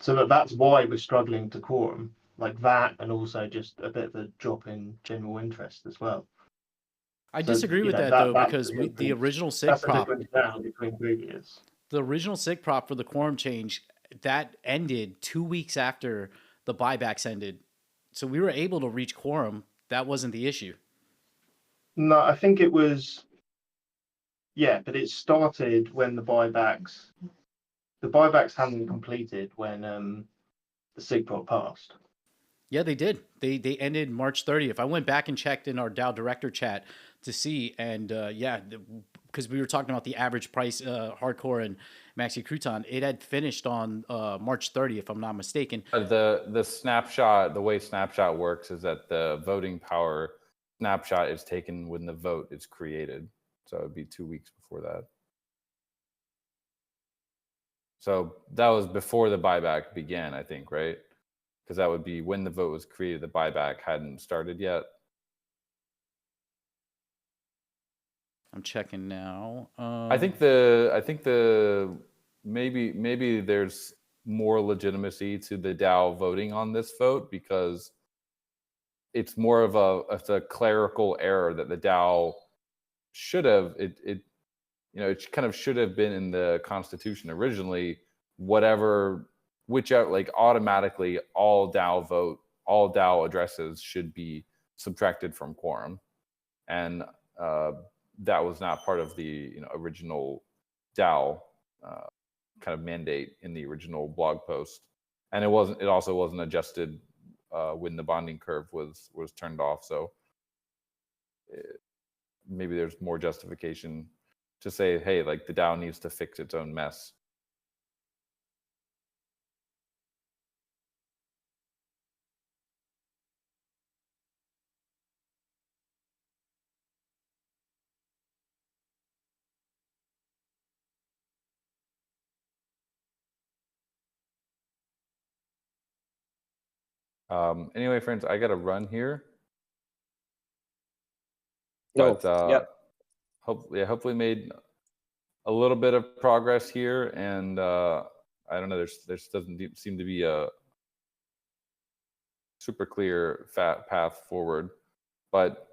So that's why we're struggling to quorum, like that, and also just a bit of a drop in general interest as well. I disagree with that though, because the original SIG that's prop, the difference now between previous. the original SIG prop for the quorum change, that ended 2 weeks after the buybacks ended. So we were able to reach quorum. That wasn't the issue. No, I think it was, yeah, but it started when the buybacks hadn't completed when the SIG prop passed. Yeah, they did. They ended March 30th. I went back and checked in our DAO director chat to see, and yeah, because we were talking about the average price, hardcore and maxi crouton, it had finished on March 30th, if I'm not mistaken. The snapshot, the way snapshot works is that the voting power snapshot is taken when the vote is created. So it'd be 2 weeks before that. So that was before the buyback began, I think, right? Because that would be when the vote was created. The buyback hadn't started yet. I'm checking now. I think the maybe there's more legitimacy to the DAO voting on this vote because it's more of a clerical error that the DAO should have it kind of should have been in the Constitution originally. Whichever, like automatically all DAO addresses should be subtracted from quorum, and that was not part of the original DAO kind of mandate in the original blog post, and it also wasn't adjusted when the bonding curve was turned off. So maybe there's more justification to say, hey, like the DAO needs to fix its own mess. Anyway, friends, I got to run here. But hopefully made a little bit of progress here, and I don't know. There doesn't seem to be a super clear path forward, but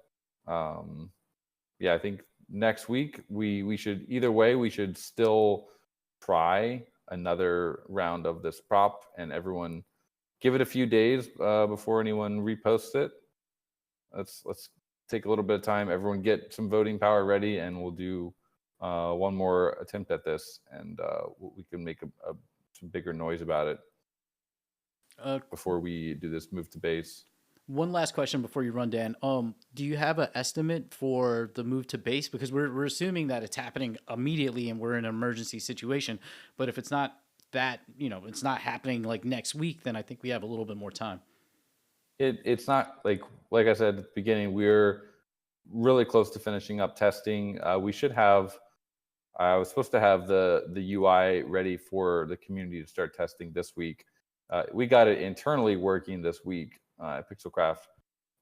yeah, I think next week we should we should still try another round of this prop, and everyone give it a few days before anyone reposts it. Let's take a little bit of time. Everyone get some voting power ready, and we'll do one more attempt at this, and we can make some bigger noise about it before we do this move to base. One last question before you run, Dan. Do you have an estimate for the move to base? Because we're assuming that it's happening immediately and we're in an emergency situation. But if it's not that, it's not happening like next week, then I think we have a little bit more time. It's not like I said at the beginning, we're really close to finishing up testing. I was supposed to have the UI ready for the community to start testing this week. We got it internally working this week at Pixelcraft.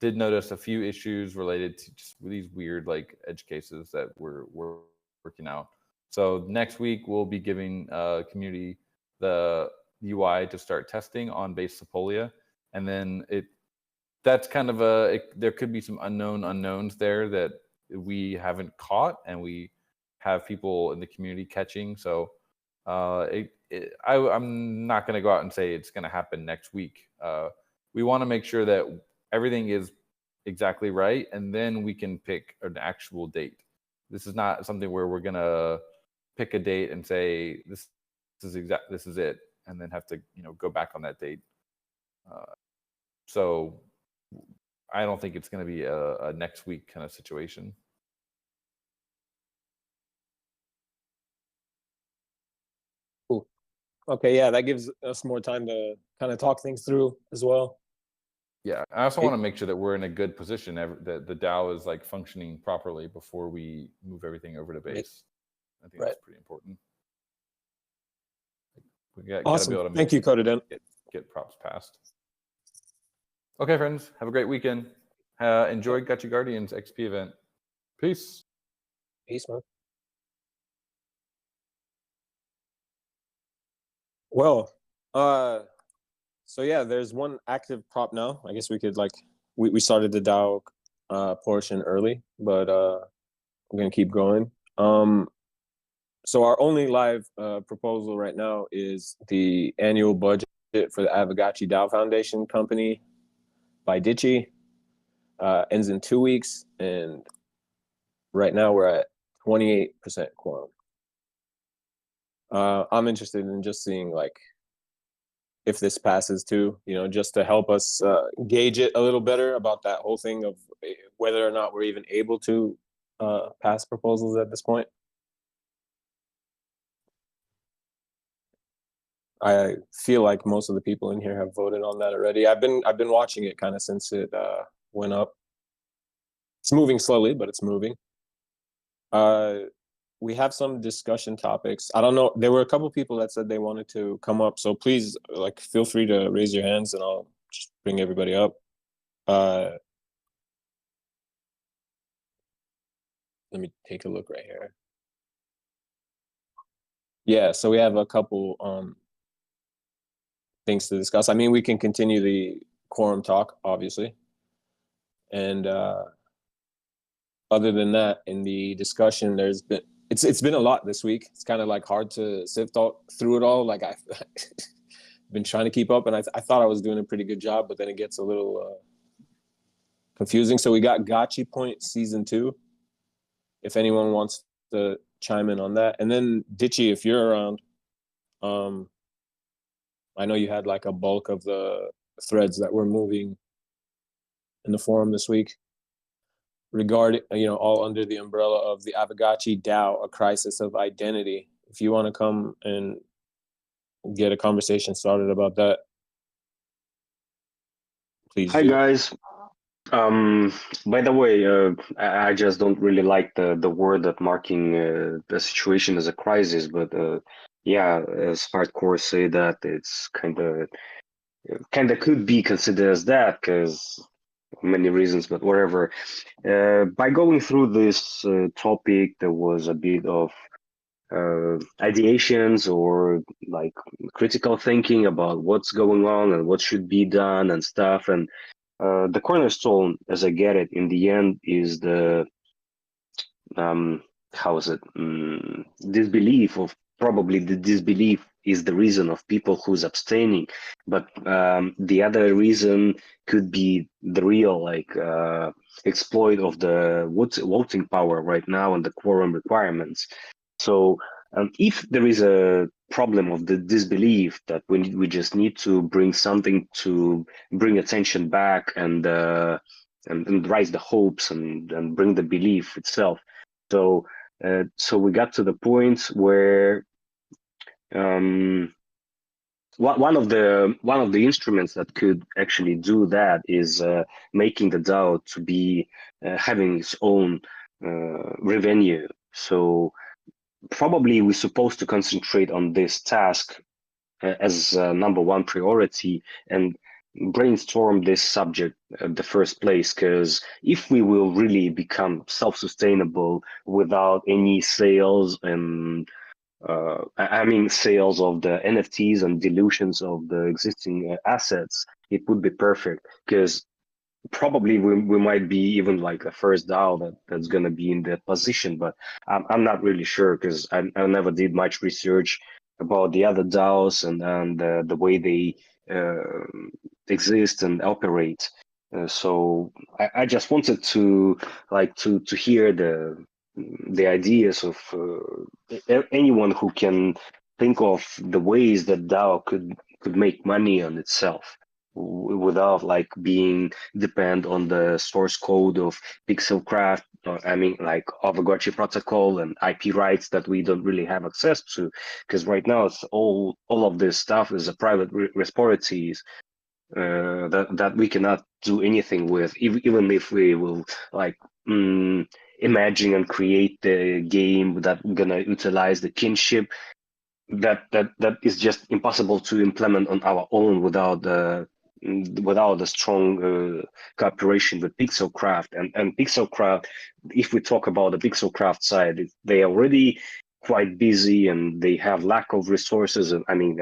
Did notice a few issues related to just these weird like edge cases that we're working out. So next week we'll be giving community the UI to start testing on base Sepolia, and then that's kind of there could be some unknown unknowns there that we haven't caught, and we have people in the community catching. So I'm not going to go out and say it's going to happen next week. We want to make sure that everything is exactly right, and then we can pick an actual date. This is not something where we're going to pick a date and say this is it, and then have to go back on that date. So I don't think it's going to be a next week kind of situation. Cool. Okay, yeah, that gives us more time to kind of talk things through as well. Yeah, I also want to make sure that we're in a good position, that the DAO is like functioning properly before we move everything over to base. I think that's pretty important. We gotta be able to Thank you, Codeden. Get props passed. Okay, friends, have a great weekend. Enjoy Gotchi Guardians XP event. Peace. Peace, man. Well, so yeah, there's one active prop now. I guess we could we started the DAO portion early, but we're gonna keep going. So our only live proposal right now is the annual budget for the Aavegotchi DAO Foundation company by Ditchy. Ends in 2 weeks, and right now we're at 28% quorum. I'm interested in just seeing if this passes too, just to help us gauge it a little better about that whole thing of whether or not we're even able to pass proposals at this point. I feel like most of the people in here have voted on that already. I've been watching it kind of since it went up. It's moving slowly, but it's moving. We have some discussion topics. I don't know. There were a couple people that said they wanted to come up, so please, feel free to raise your hands, and I'll just bring everybody up. Let me take a look right here. Yeah, so we have a couple things to discuss. I mean, we can continue the quorum talk, obviously, and other than that, in the discussion, it's been a lot this week. It's kind of hard to sift through it all. I've been trying to keep up, and I thought I was doing a pretty good job, but then it gets a little confusing. So we got Gotchi Point Season 2, if anyone wants to chime in on that. And then Ditchy, if you're around, I know you had a bulk of the threads that were moving in the forum this week regarding, all under the umbrella of the Aavegotchi DAO, a crisis of identity. If you want to come and get a conversation started about that, please. Hi, guys. By the way, I just don't really like the word that marking the situation as a crisis, but yeah, as hardcore say that it's kind of could be considered as that because many reasons, but whatever. By going through this topic, there was a bit of ideations or critical thinking about what's going on and what should be done and stuff. And the cornerstone, as I get it, in the end, is the disbelief of probably the disbelief is the reason of people who's abstaining, but the other reason could be the real exploit of the voting power right now and the quorum requirements. So if there is a problem of the disbelief that we just need to bring something to bring attention back and raise the hopes and bring the belief itself. So we got to the point where one of the instruments that could actually do that is making the DAO to be having its own revenue. So probably we're supposed to concentrate on this task as number one priority and brainstorm this subject at the first place, because if we will really become self-sustainable without any sales and I mean, sales of the NFTs and dilutions of the existing assets, it would be perfect because probably we might be even like a first DAO that's going to be in that position, but I'm not really sure because I never did much research about the other DAOs and the way they exist and operate. So I just wanted to to hear the ideas of anyone who can think of the ways that DAO could make money on itself without like being depend on the source code of Pixelcraft, or I mean like Aavegotchi protocol and IP rights that we don't really have access to, because right now it's all of this stuff is a private repositories that we cannot do anything with, even if we will like imagine and create the game that gonna utilize the kinship. That is just impossible to implement on our own without a strong cooperation with Pixelcraft and Pixelcraft. If we talk about the Pixelcraft side, they are already quite busy and they have lack of resources. And I mean,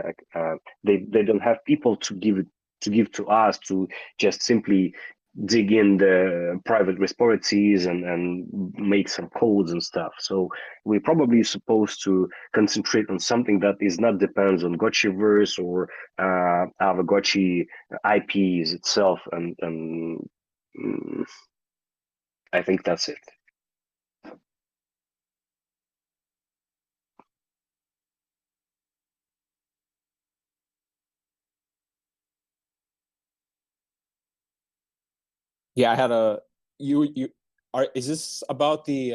they don't have people to give to us to just simply dig in the private repositories and make some codes and stuff. So we're probably supposed to concentrate on something that is not depends on Gotchiverse or Aavegotchi IPs itself, and I think that's it. Yeah, I had a you are is this about the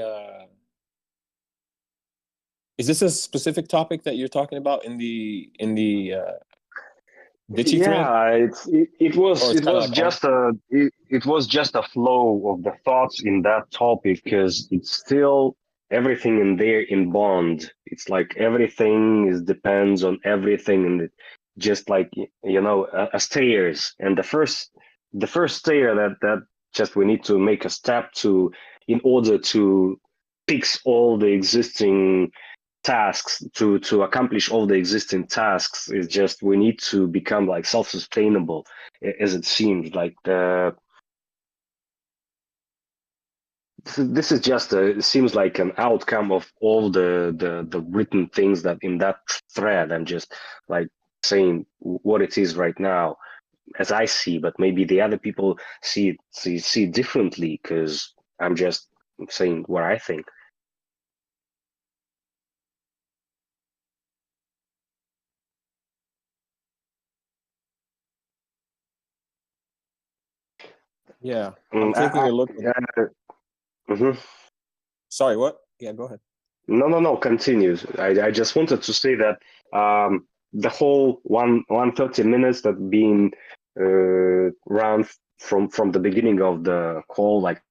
is this a specific topic that you're talking about in the Ditchy thread? Yeah, it Or was it's it kind of was like all just it was just a flow of the thoughts in that topic because it's still everything in there in bond. It's like everything is depends on everything, and it, just like a stairs. And the first stair that just we need to make a step to in order to fix all the existing tasks to accomplish all the existing tasks is just we need to become like self-sustainable, as it seems like this is just it seems like an outcome of all the written things that in that thread. I'm just like saying what it is right now as I see, but maybe the other people see differently because I'm just saying what I think. yeah. I'm taking a look at Mhm. sorry, what? Yeah, go ahead. No, continues. I just wanted to say that the whole 130 minutes that being run from the beginning of the call, like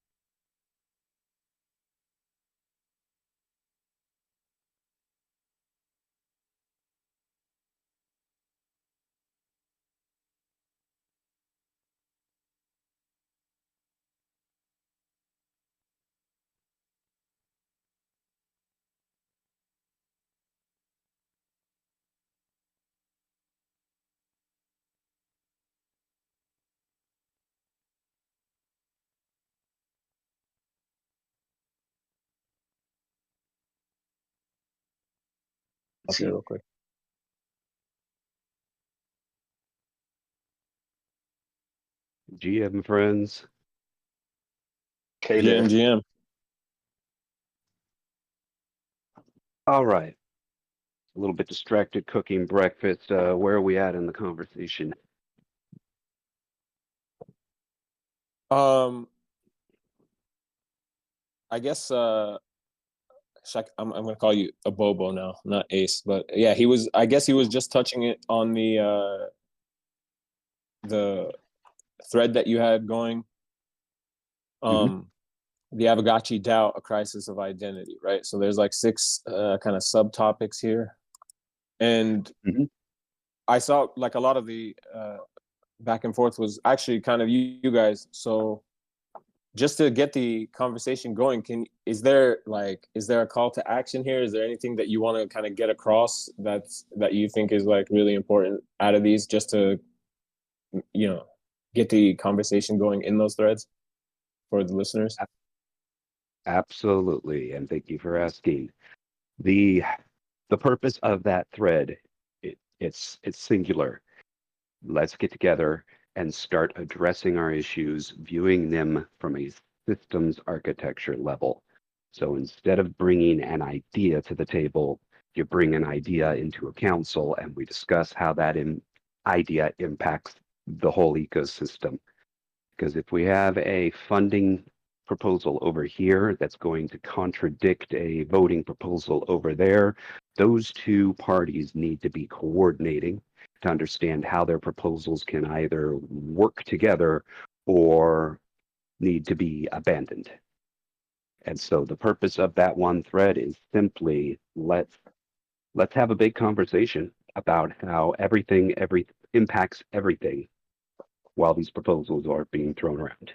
Up here real quick. GM friends. okay there. GM. All right. A little bit distracted cooking breakfast. Where are we at in the conversation? I guess I'm gonna call you a Bobo now, not Ace, but yeah, I guess he was just touching it on the thread that you had going. The Aavegotchi DAO, a crisis of identity, right? So there's like 6 kind of subtopics here, and I saw like a lot of the back and forth was actually kind of you guys. So just to get the conversation going, is there a call to action here? Is there anything that you want to kind of get across that you think is like really important out of these, just to, you know, get the conversation going in those threads for the listeners? Absolutely, and thank you for asking. The purpose of that thread, it's singular. Let's get together and start addressing our issues, viewing them from a systems architecture level. So instead of bringing an idea to the table, you bring an idea into a council and we discuss how that idea impacts the whole ecosystem. Because if we have a funding proposal over here that's going to contradict a voting proposal over there, those two parties need to be coordinating to understand how their proposals can either work together or need to be abandoned. And so the purpose of that one thread is simply let's have a big conversation about how everything impacts everything while these proposals are being thrown around.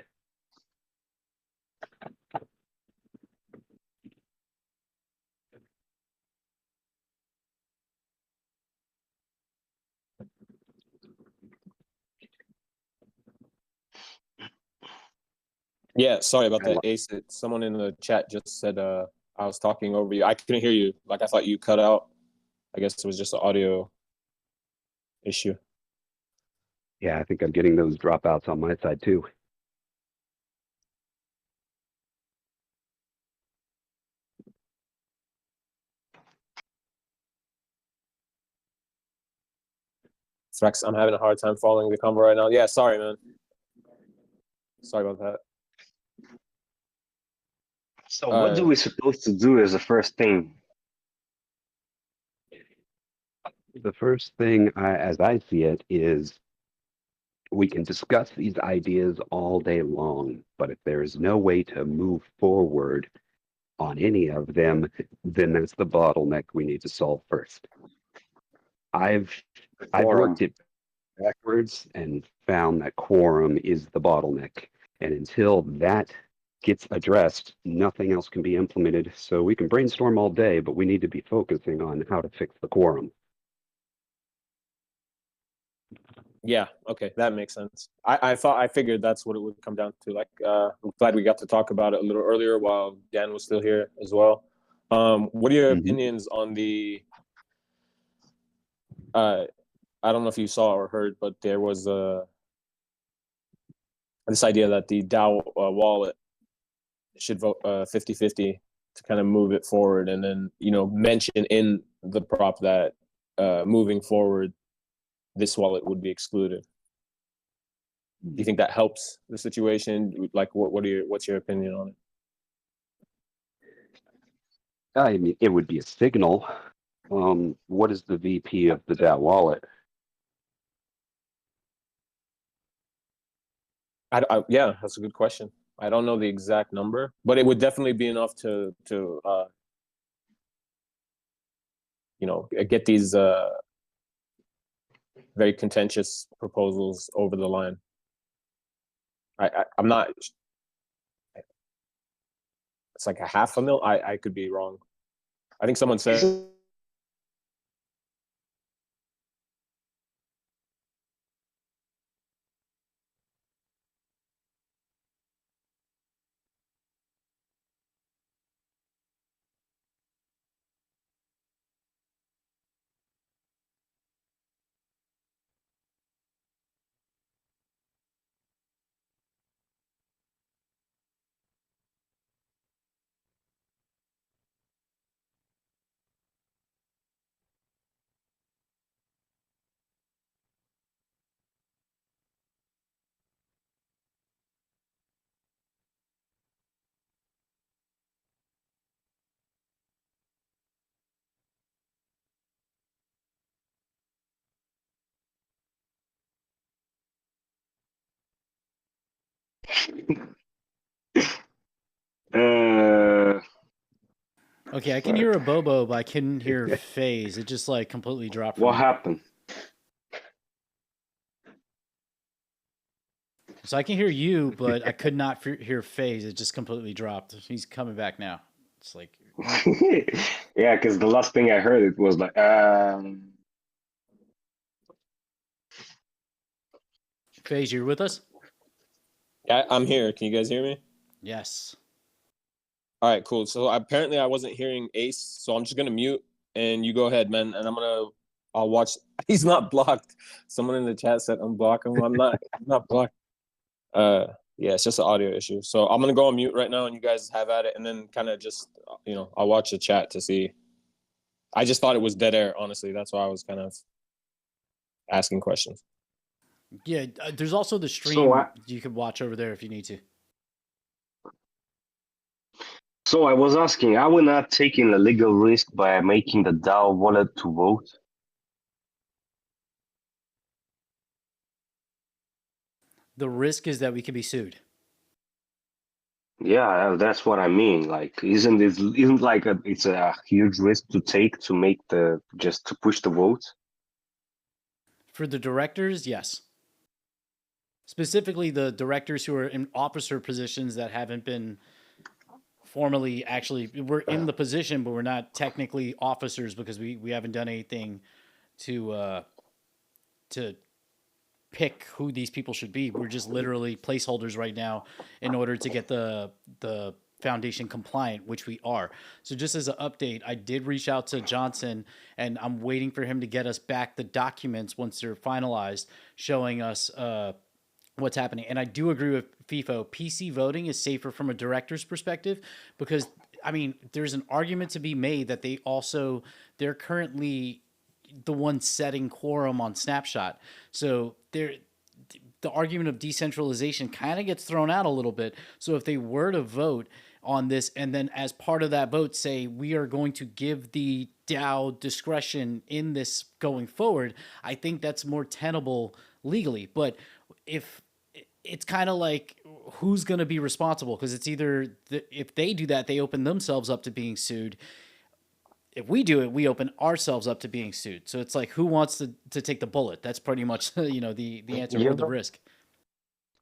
Yeah, sorry about that, Ace. Someone in the chat just said I was talking over you. I couldn't hear you. Like, I thought you cut out. I guess it was just an audio issue. Yeah, I think I'm getting those dropouts on my side too. Threx, I'm having a hard time following the convo right now. Yeah, sorry, man. Sorry about that. So what do we supposed to do as a first thing? The first thing, as I see it, is we can discuss these ideas all day long, but if there is no way to move forward on any of them, then that's the bottleneck we need to solve first. I've worked it backwards and found that quorum is the bottleneck. And until that gets addressed, nothing else can be implemented. So we can brainstorm all day, but we need to be focusing on how to fix the quorum. Yeah, okay, that makes sense. I figured that's what it would come down to. Like, I'm glad we got to talk about it a little earlier while Dan was still here as well. What are your opinions on the I don't know if you saw or heard, but there was this idea that the DAO wallet should vote 50-50 to kind of move it forward, and then, you know, mention in the prop that moving forward, this wallet would be excluded. Do you think that helps the situation? Like, what's your opinion on it? I mean, it would be a signal. What is the VP of the DAO wallet? Yeah, that's a good question. I don't know the exact number, but it would definitely be enough to you know, get these very contentious proposals over the line. I'm not. It's like a $500,000. I could be wrong. I think someone said. Okay, I can hear a Bobo, but I couldn't hear Phase. It just like completely dropped. What happened? So I can hear you, but I could not hear Phase. It just completely dropped. He's coming back now. It's like, Yeah, because the last thing I heard it was like, Phase, you're with us? Yeah, I'm here. Can you guys hear me? Yes. All right, cool. So apparently I wasn't hearing Ace, so I'm just gonna mute and you go ahead, man. And I'll watch. He's not blocked. Someone in the chat said unblock him. I'm not blocked. Yeah, it's just an audio issue. So I'm gonna go on mute right now, and you guys have at it, and then kind of just I'll watch the chat to see. I just thought it was dead air, honestly. That's why I was kind of asking questions. Yeah, there's also the stream So you could watch over there if you need to. so I was asking, are we not taking a legal risk by making the DAO wallet to vote? The risk is that we could be sued. Yeah, that's what I mean. Like, isn't it's a huge risk to take to make just to push the vote? For the directors, yes. Specifically, the directors who are in officer positions that haven't been formally we're in the position, but we're not technically officers because we haven't done anything to pick who these people should be. We're just literally placeholders right now in order to get the foundation compliant, which we are. So just as an update, I did reach out to Johnson and I'm waiting for him to get us back the documents once they're finalized, showing us what's happening. And I do agree with FIFO. PC voting is safer from a director's perspective because, I mean, there's an argument to be made that they're currently the one setting quorum on Snapshot. So the argument of decentralization kind of gets thrown out a little bit. So if they were to vote on this and then as part of that vote say we are going to give the DAO discretion in this going forward, I think that's more tenable legally. But if it's kind of like who's going to be responsible, because it's either if they do that, they open themselves up to being sued. If we do it, we open ourselves up to being sued. So it's like, who wants to take the bullet? That's pretty much, the answer or the risk.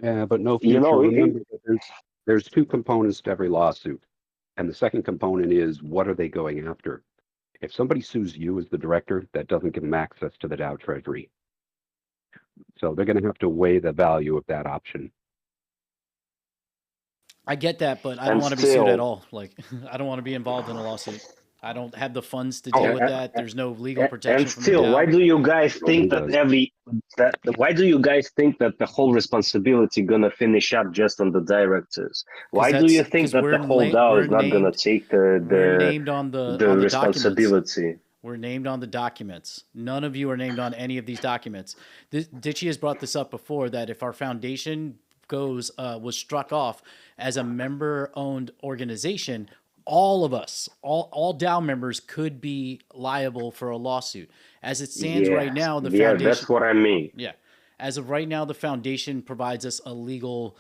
Yeah, but no future. Remember that there's two components to every lawsuit. And the second component is, what are they going after? If somebody sues you as the director, that doesn't give them access to the DAO treasury. So they're going to have to weigh the value of that option. I get that, but I don't want to be sued at all. Like, I don't want to be involved in a lawsuit. I don't have the funds to deal with that. There's no legal protection. And still, why do you guys think why do you guys think that the whole responsibility gonna finish up just on the directors? Why do you think that the whole DAO is not gonna take the responsibility? We're named on the documents. None of you are named on any of these documents. Ditchy has brought this up before, that if our foundation was struck off as a member-owned organization, all of us, all DAO members could be liable for a lawsuit. As it stands right now, the foundation. Yeah, that's what I mean. Yeah. As of right now, the foundation provides us a legal,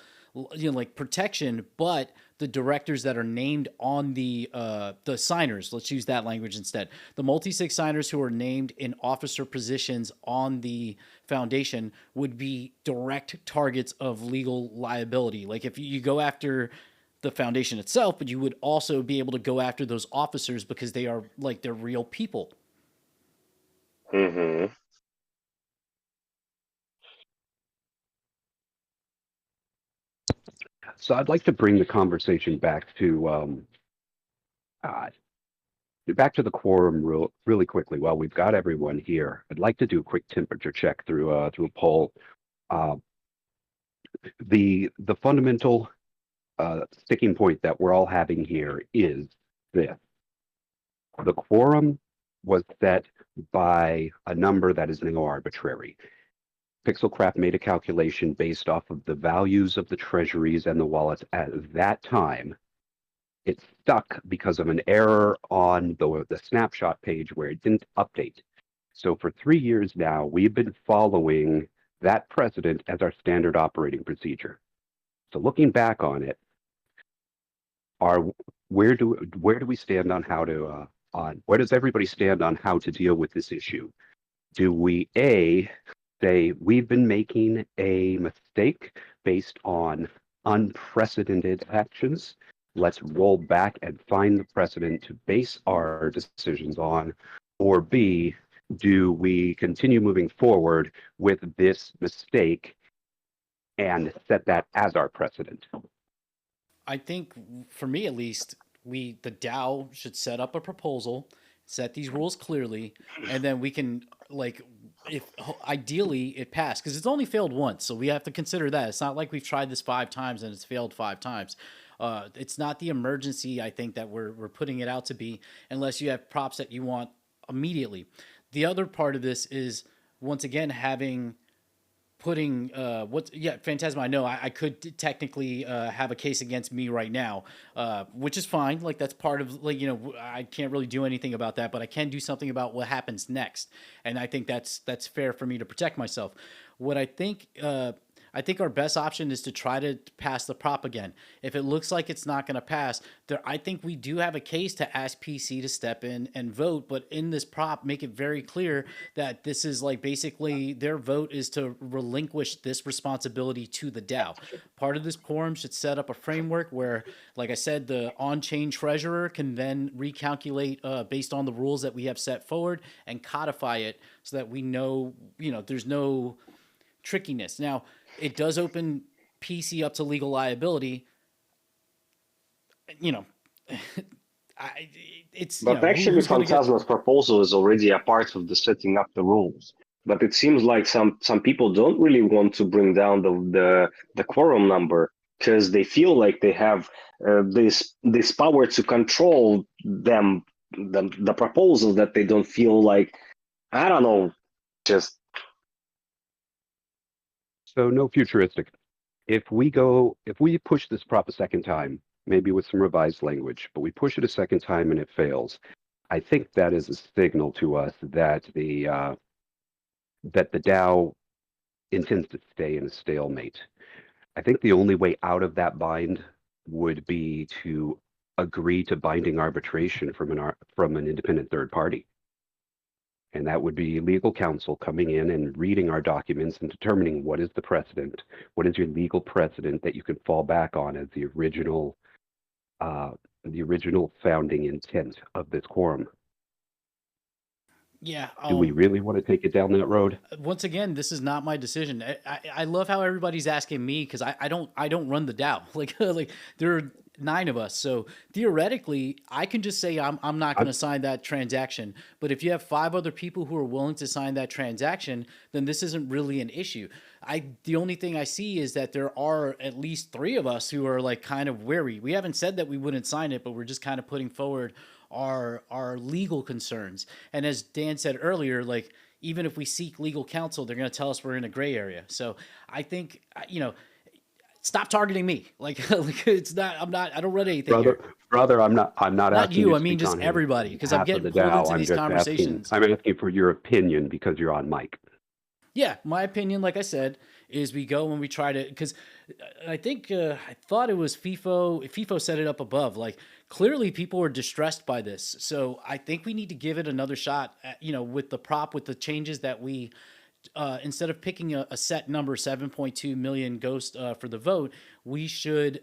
protection, but the directors that are named on the signers, let's use that language instead. The multi-sig signers who are named in officer positions on the foundation would be direct targets of legal liability. Like if you go after the foundation itself, but you would also be able to go after those officers because they're real people. Mm-hmm. So I'd like to bring the conversation back to the quorum really quickly. While we've got everyone here, I'd like to do a quick temperature check through a poll. The fundamental sticking point that we're all having here is this: the quorum was set by a number that is now arbitrary. Pixelcraft made a calculation based off of the values of the treasuries and the wallets at that time. It stuck because of an error on the snapshot page where it didn't update. So for 3 years now, we've been following that precedent as our standard operating procedure. So looking back on it, where do we stand on how to where does everybody stand on how to deal with this issue? Do we say we've been making a mistake based on unprecedented actions. Let's roll back and find the precedent to base our decisions on. Or B, do we continue moving forward with this mistake and set that as our precedent? I think for me at least, the DAO should set up a proposal, set these rules clearly, and then we can like if ideally it passed because it's only failed once, so we have to consider that. It's not like we've tried this 5 times and it's failed 5 times. It's not the emergency I think that we're putting it out to be, unless you have props that you want immediately. The other part of this is once again putting Phantasma. I know I could technically have a case against me right now, which is fine. Like that's part of I can't really do anything about that, but I can do something about what happens next, and I think that's fair for me to protect myself. What I think our best option is to try to pass the prop again. If it looks like it's not going to pass, I think we do have a case to ask PC to step in and vote, but in this prop, make it very clear that this is like basically their vote is to relinquish this responsibility to the DAO. Part of this quorum should set up a framework where, like I said, the on-chain treasurer can then recalculate based on the rules that we have set forward and codify it so that we know, there's no trickiness. Now, it does open PC up to legal liability. But actually, Phantasma's proposal is already a part of the setting up the rules. But it seems like some people don't really want to bring down the quorum number because they feel like they have this power to control them the proposals that they don't feel like, I don't know, just. So no futuristic. If we push this prop a second time, maybe with some revised language, but we push it a second time and it fails, I think that is a signal to us that the DAO intends to stay in a stalemate. I think the only way out of that bind would be to agree to binding arbitration from an independent third party. And that would be legal counsel coming in and reading our documents and determining what is the precedent, what is your legal precedent that you can fall back on as the original founding intent of this quorum. Yeah. Do we really want to take it down that road? Once again, this is not my decision. I love how everybody's asking me because I don't run the DAO. Like there are 9 of us, so theoretically, I can just say I'm not going to sign that transaction. But if you have 5 other people who are willing to sign that transaction, then this isn't really an issue. The only thing I see is that there are at least 3 of us who are like kind of wary. We haven't said that we wouldn't sign it, but we're just kind of putting forward our legal concerns. And as Dan said earlier, like even if we seek legal counsel, they're going to tell us we're in a gray area. So I think stop targeting me. Like it's not. I don't run anything brother. I'm not asking you. to I mean, just everybody, because I'm getting pulled into these conversations. I'm asking for your opinion because you're on mic. Yeah, my opinion, like I said, is we go when we try to, because I think I thought it was FIFO set it up above. Like clearly people are distressed by this, so I think we need to give it another shot. With the prop, with the changes that we. Instead of picking a set number, 7.2 million ghost for the vote, we should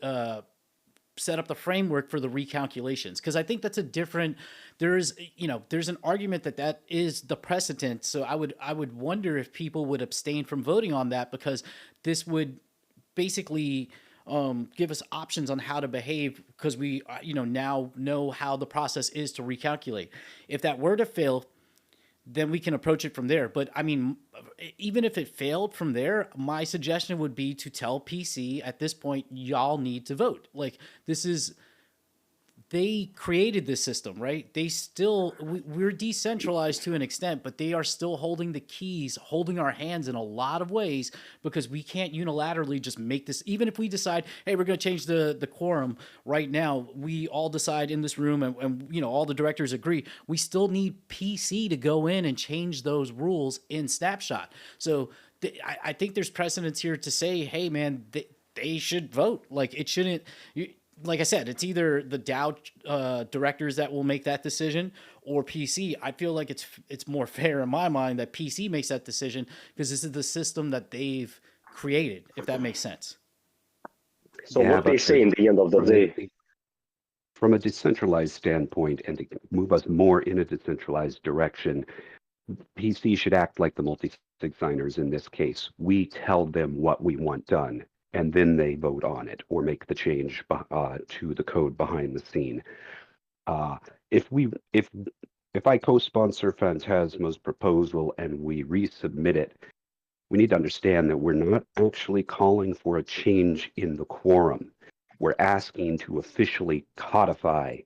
set up the framework for the recalculations. Because I think that's a different. There's an argument that is the precedent. So I would wonder if people would abstain from voting on that because this would basically give us options on how to behave because we now know how the process is to recalculate. If that were to fail, then we can approach it from there. But I mean, even if it failed from there, my suggestion would be to tell PC at this point, y'all need to vote. Like they created this system, right? We're decentralized to an extent, but they are still holding the keys, holding our hands in a lot of ways because we can't unilaterally just make this. Even if we decide, hey, we're going to change the quorum right now, we all decide in this room and all the directors agree, we still need PC to go in and change those rules in Snapshot. So I think there's precedence here to say, hey, man, they should vote. Like it shouldn't. like I said, it's either the DAO directors that will make that decision or PC. I feel like it's more fair in my mind that PC makes that decision because this is the system that they've created, if that makes sense. So Yeah, what they but say in the end of the day. from a decentralized standpoint, and to move us more in a decentralized direction, PC should act like the multi-sig signers in this case. We tell them what we want done, and then they vote on it or make the change to the code behind the scene. Uh, if we if I co-sponsor Phantasma's proposal and we resubmit it, we need to understand that we're not actually calling for a change in the quorum. We're asking to officially codify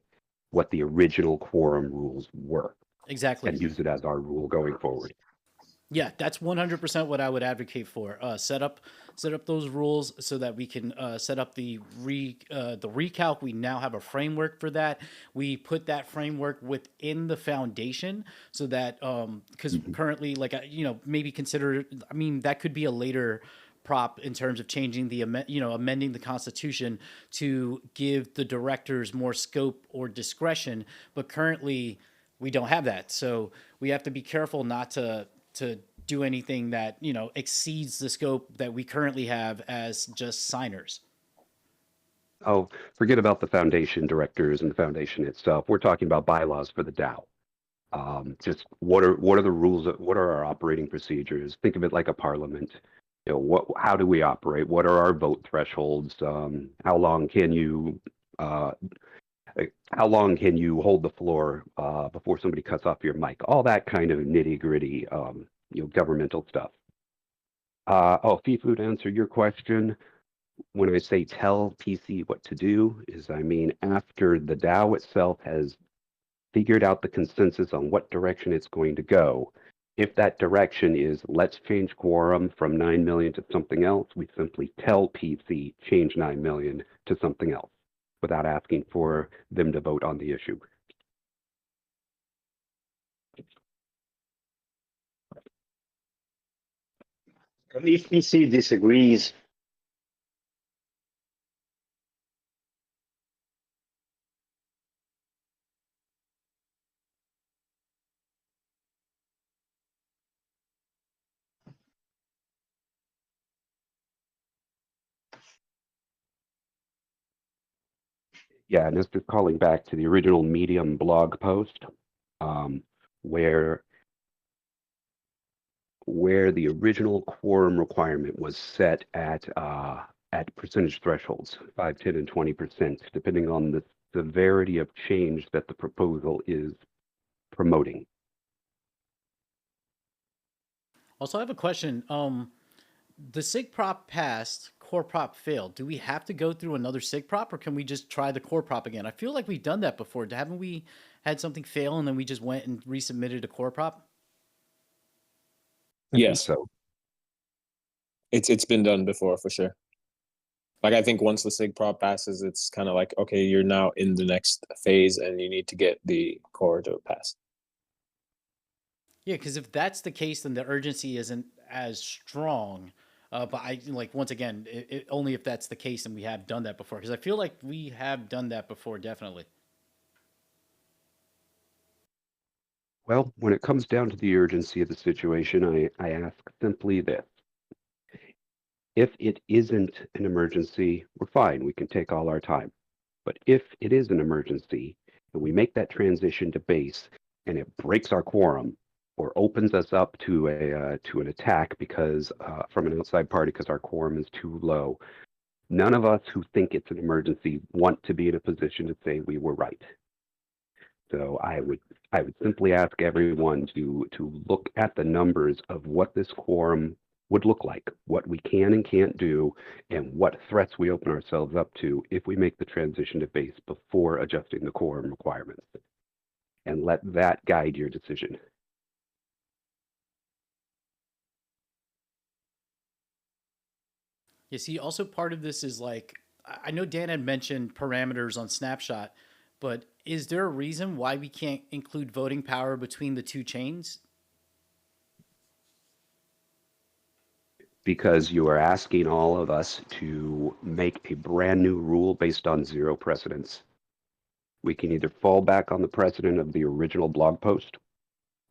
what the original quorum rules were Exactly. and use it as our rule going forward. Yeah, that's 100% what I would advocate for. Set up those rules so that we can set up the recalc. We now have a framework for that. We put that framework within the foundation so that because currently, like maybe consider. I mean, that could be a later prop in terms of changing the amending the Constitution to give the directors more scope or discretion. But currently, we don't have that, so we have to be careful not to do anything that exceeds the scope that we currently have as just signers. Oh, forget about the foundation directors and the foundation itself. We're talking about bylaws for the DAO. Just what are the rules? What are our operating procedures? Think of it like a parliament. How do we operate? What are our vote thresholds? How long can you hold the floor before somebody cuts off your mic? All that kind of nitty gritty, governmental stuff. Fifu, to answer your question, when I say tell PC what to do, I mean after the DAO itself has figured out the consensus on what direction it's going to go. If that direction is let's change quorum from 9 million to something else, we simply tell PC change 9 million to something else without asking for them to vote on the issue. And if PC disagrees, Yeah, and this is calling back to the original Medium blog post, where the original quorum requirement was set at percentage thresholds, 5, 10, and 20%, depending on the severity of change that the proposal is promoting. Also, I have a question. The SIG prop passed, core prop failed. Do we have to go through another SIG prop, or can we just try the core prop again? I feel like we've done that before. Haven't we had something fail and then we just went and resubmitted a core prop? Yes. So It's been done before for sure. Like I think once the SIG prop passes, it's kind of like, okay, you're now in the next phase and you need to get the core to pass. Yeah, because if that's the case, then the urgency isn't as strong. But I like once again, only if that's the case, and we have done that before. Because I feel like we have done that before, definitely. well, when it comes down to the urgency of the situation, I ask simply this. If it isn't an emergency, we're fine. We can take all our time. But if it is an emergency and we make that transition to base and it breaks our quorum or opens us up to an attack because from an outside party because our quorum is too low, none of us who think it's an emergency want to be in a position to say we were right. So I would simply ask everyone to look at the numbers of what this quorum would look like, what we can and can't do, and what threats we open ourselves up to if we make the transition to base before adjusting the quorum requirements. And let that guide your decision. You see, also part of this is like, I know Dan had mentioned parameters on Snapshot, but is there a reason why we can't include voting power between the two chains? because you are asking all of us to make a brand new rule based on zero precedence. We can either fall back on the precedent of the original blog post,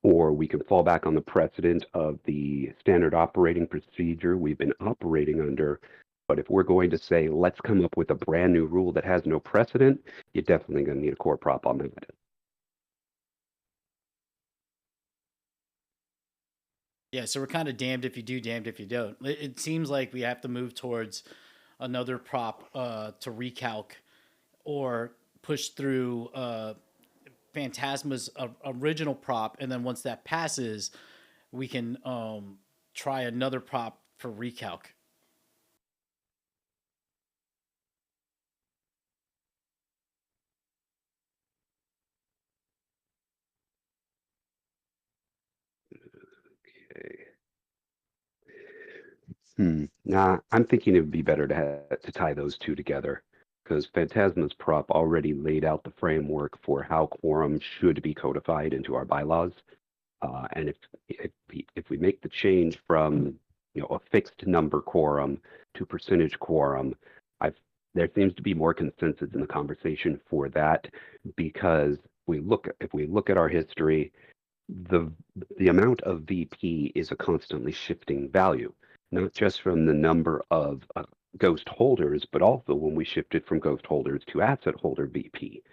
or we can fall back on the precedent of the standard operating procedure we've been operating under. But if we're going to say, let's come up with a brand new rule that has no precedent, you're definitely going to need a core prop on that. Yeah, so we're kind of damned if you do, damned if you don't. It seems like we have to move towards another prop to recalc or push through Phantasma's original prop, and then once that passes, we can try another prop for recalc. Okay. Nah, I'm thinking it would be better to tie those two together, because Phantasma's prop already laid out the framework for how quorum should be codified into our bylaws. And if we make the change from a fixed number quorum to percentage quorum, there seems to be more consensus in the conversation for that, because if we look at our history, the amount of VP is a constantly shifting value, not just from the number of ghost holders, but also when we shifted from ghost holders to asset holder VP.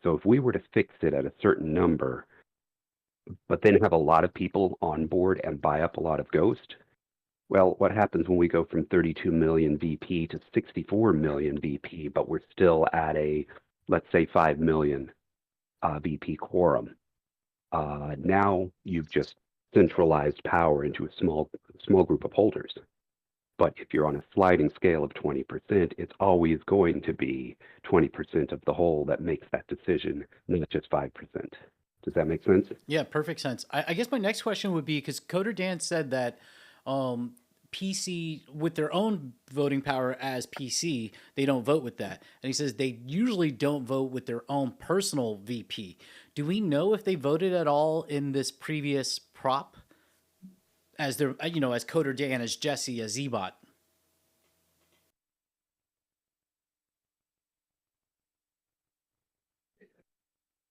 So if we were to fix it at a certain number, but then have a lot of people on board and buy up a lot of ghost, well, what happens when we go from 32 million VP to 64 million VP, but we're still at a, let's say, 5 million VP quorum? Now you've just centralized power into a small group of holders. But if you're on a sliding scale of 20%, it's always going to be 20% of the whole that makes that decision, not just 5%. Does that make sense? Yeah, perfect sense. I guess my next question would be, because Coder Dan said that PC, with their own voting power as PC, they don't vote with that. And he says they usually don't vote with their own personal VP. Do we know if they voted at all in this previous prop as their, as Coder Dan, as Jesse, as Zbot?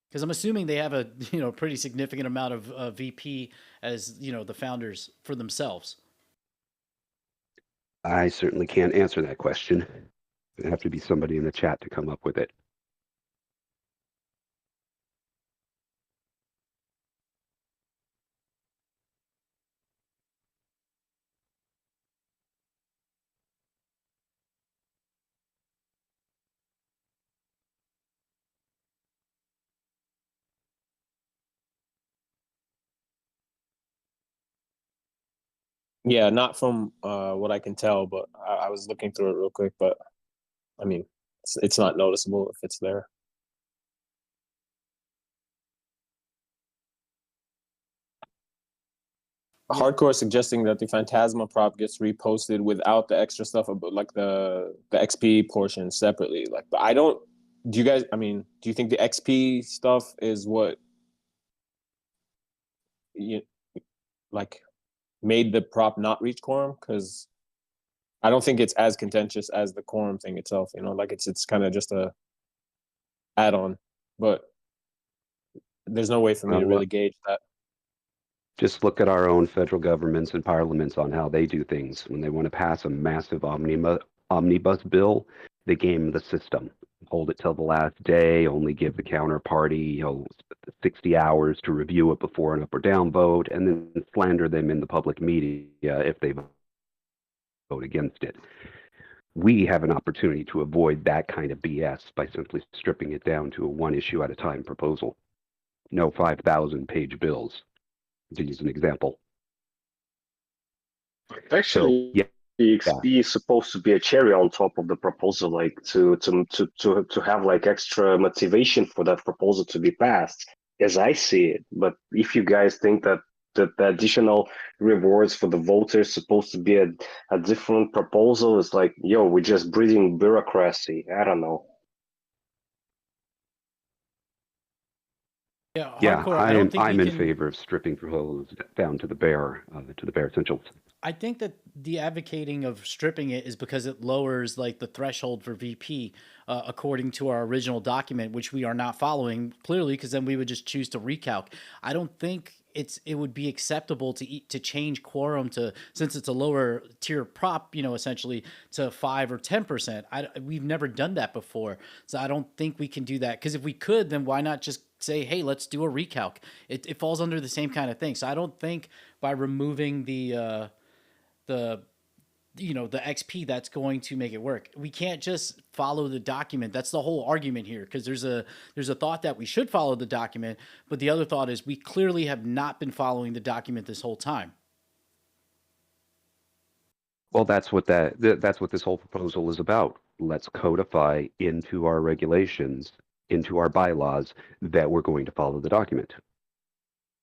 Because I'm assuming they have a pretty significant amount of VP as the founders for themselves. I certainly can't answer that question. It'd have to be somebody in the chat to come up with it. Yeah, not from what I can tell, but I was looking through it real quick. But I mean, it's not noticeable if it's there. Hardcore suggesting that the Phantasma prop gets reposted without the extra stuff about like the XP portion separately. Like, but I don't. Do you guys? I mean, do you think the XP stuff is what you like made the prop not reach quorum? Because I don't think it's as contentious as the quorum thing itself. Like it's kind of just a add-on, but there's no way for me to really gauge that. Just look at our own federal governments and parliaments on how they do things. When they want to pass a massive omnibus bill, they game the system. Hold it till the last day, only give the counterparty 60 hours to review it before an up or down vote, and then slander them in the public media if they vote against it. We have an opportunity to avoid that kind of BS by simply stripping it down to a one issue at a time proposal. No 5,000-page bills, to use an example. Actually, so, yeah. the XP is supposed to be a cherry on top of the proposal, like to have like extra motivation for that proposal to be passed, as I see it. But if you guys think that the additional rewards for the voters supposed to be a different proposal, it's like, yo, we're just breeding bureaucracy. I don't know. Yeah, Yeah, hardcore. I don't think I'm we in can. favor of stripping proposals down to the bare essentials. I think that the advocating of stripping it is because it lowers like the threshold for VP, according to our original document, which we are not following clearly, because then we would just choose to recalc. I don't think it would be acceptable to change quorum to, since it's a lower tier prop, essentially to 5 or 10%. We've never done that before, so I don't think we can do that. Because if we could, then why not just say, hey, let's do a recalc? It falls under the same kind of thing. So I don't think by removing the the XP that's going to make it work. We can't just follow the document. That's the whole argument here, because there's a thought that we should follow the document, but the other thought is we clearly have not been following the document this whole time. Well, that's what that's what this whole proposal is about. Let's codify into our regulations, into our bylaws, that we're going to follow the document.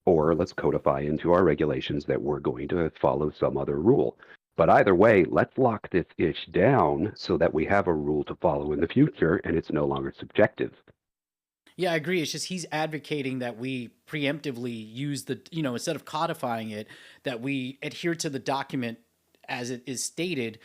Or let's codify into our regulations that we're going to follow some other rule. But either way, let's lock this ish down so that we have a rule to follow in the future and it's no longer subjective. Yeah, I agree. It's just he's advocating that we preemptively use the, instead of codifying it, that we adhere to the document as it is stated.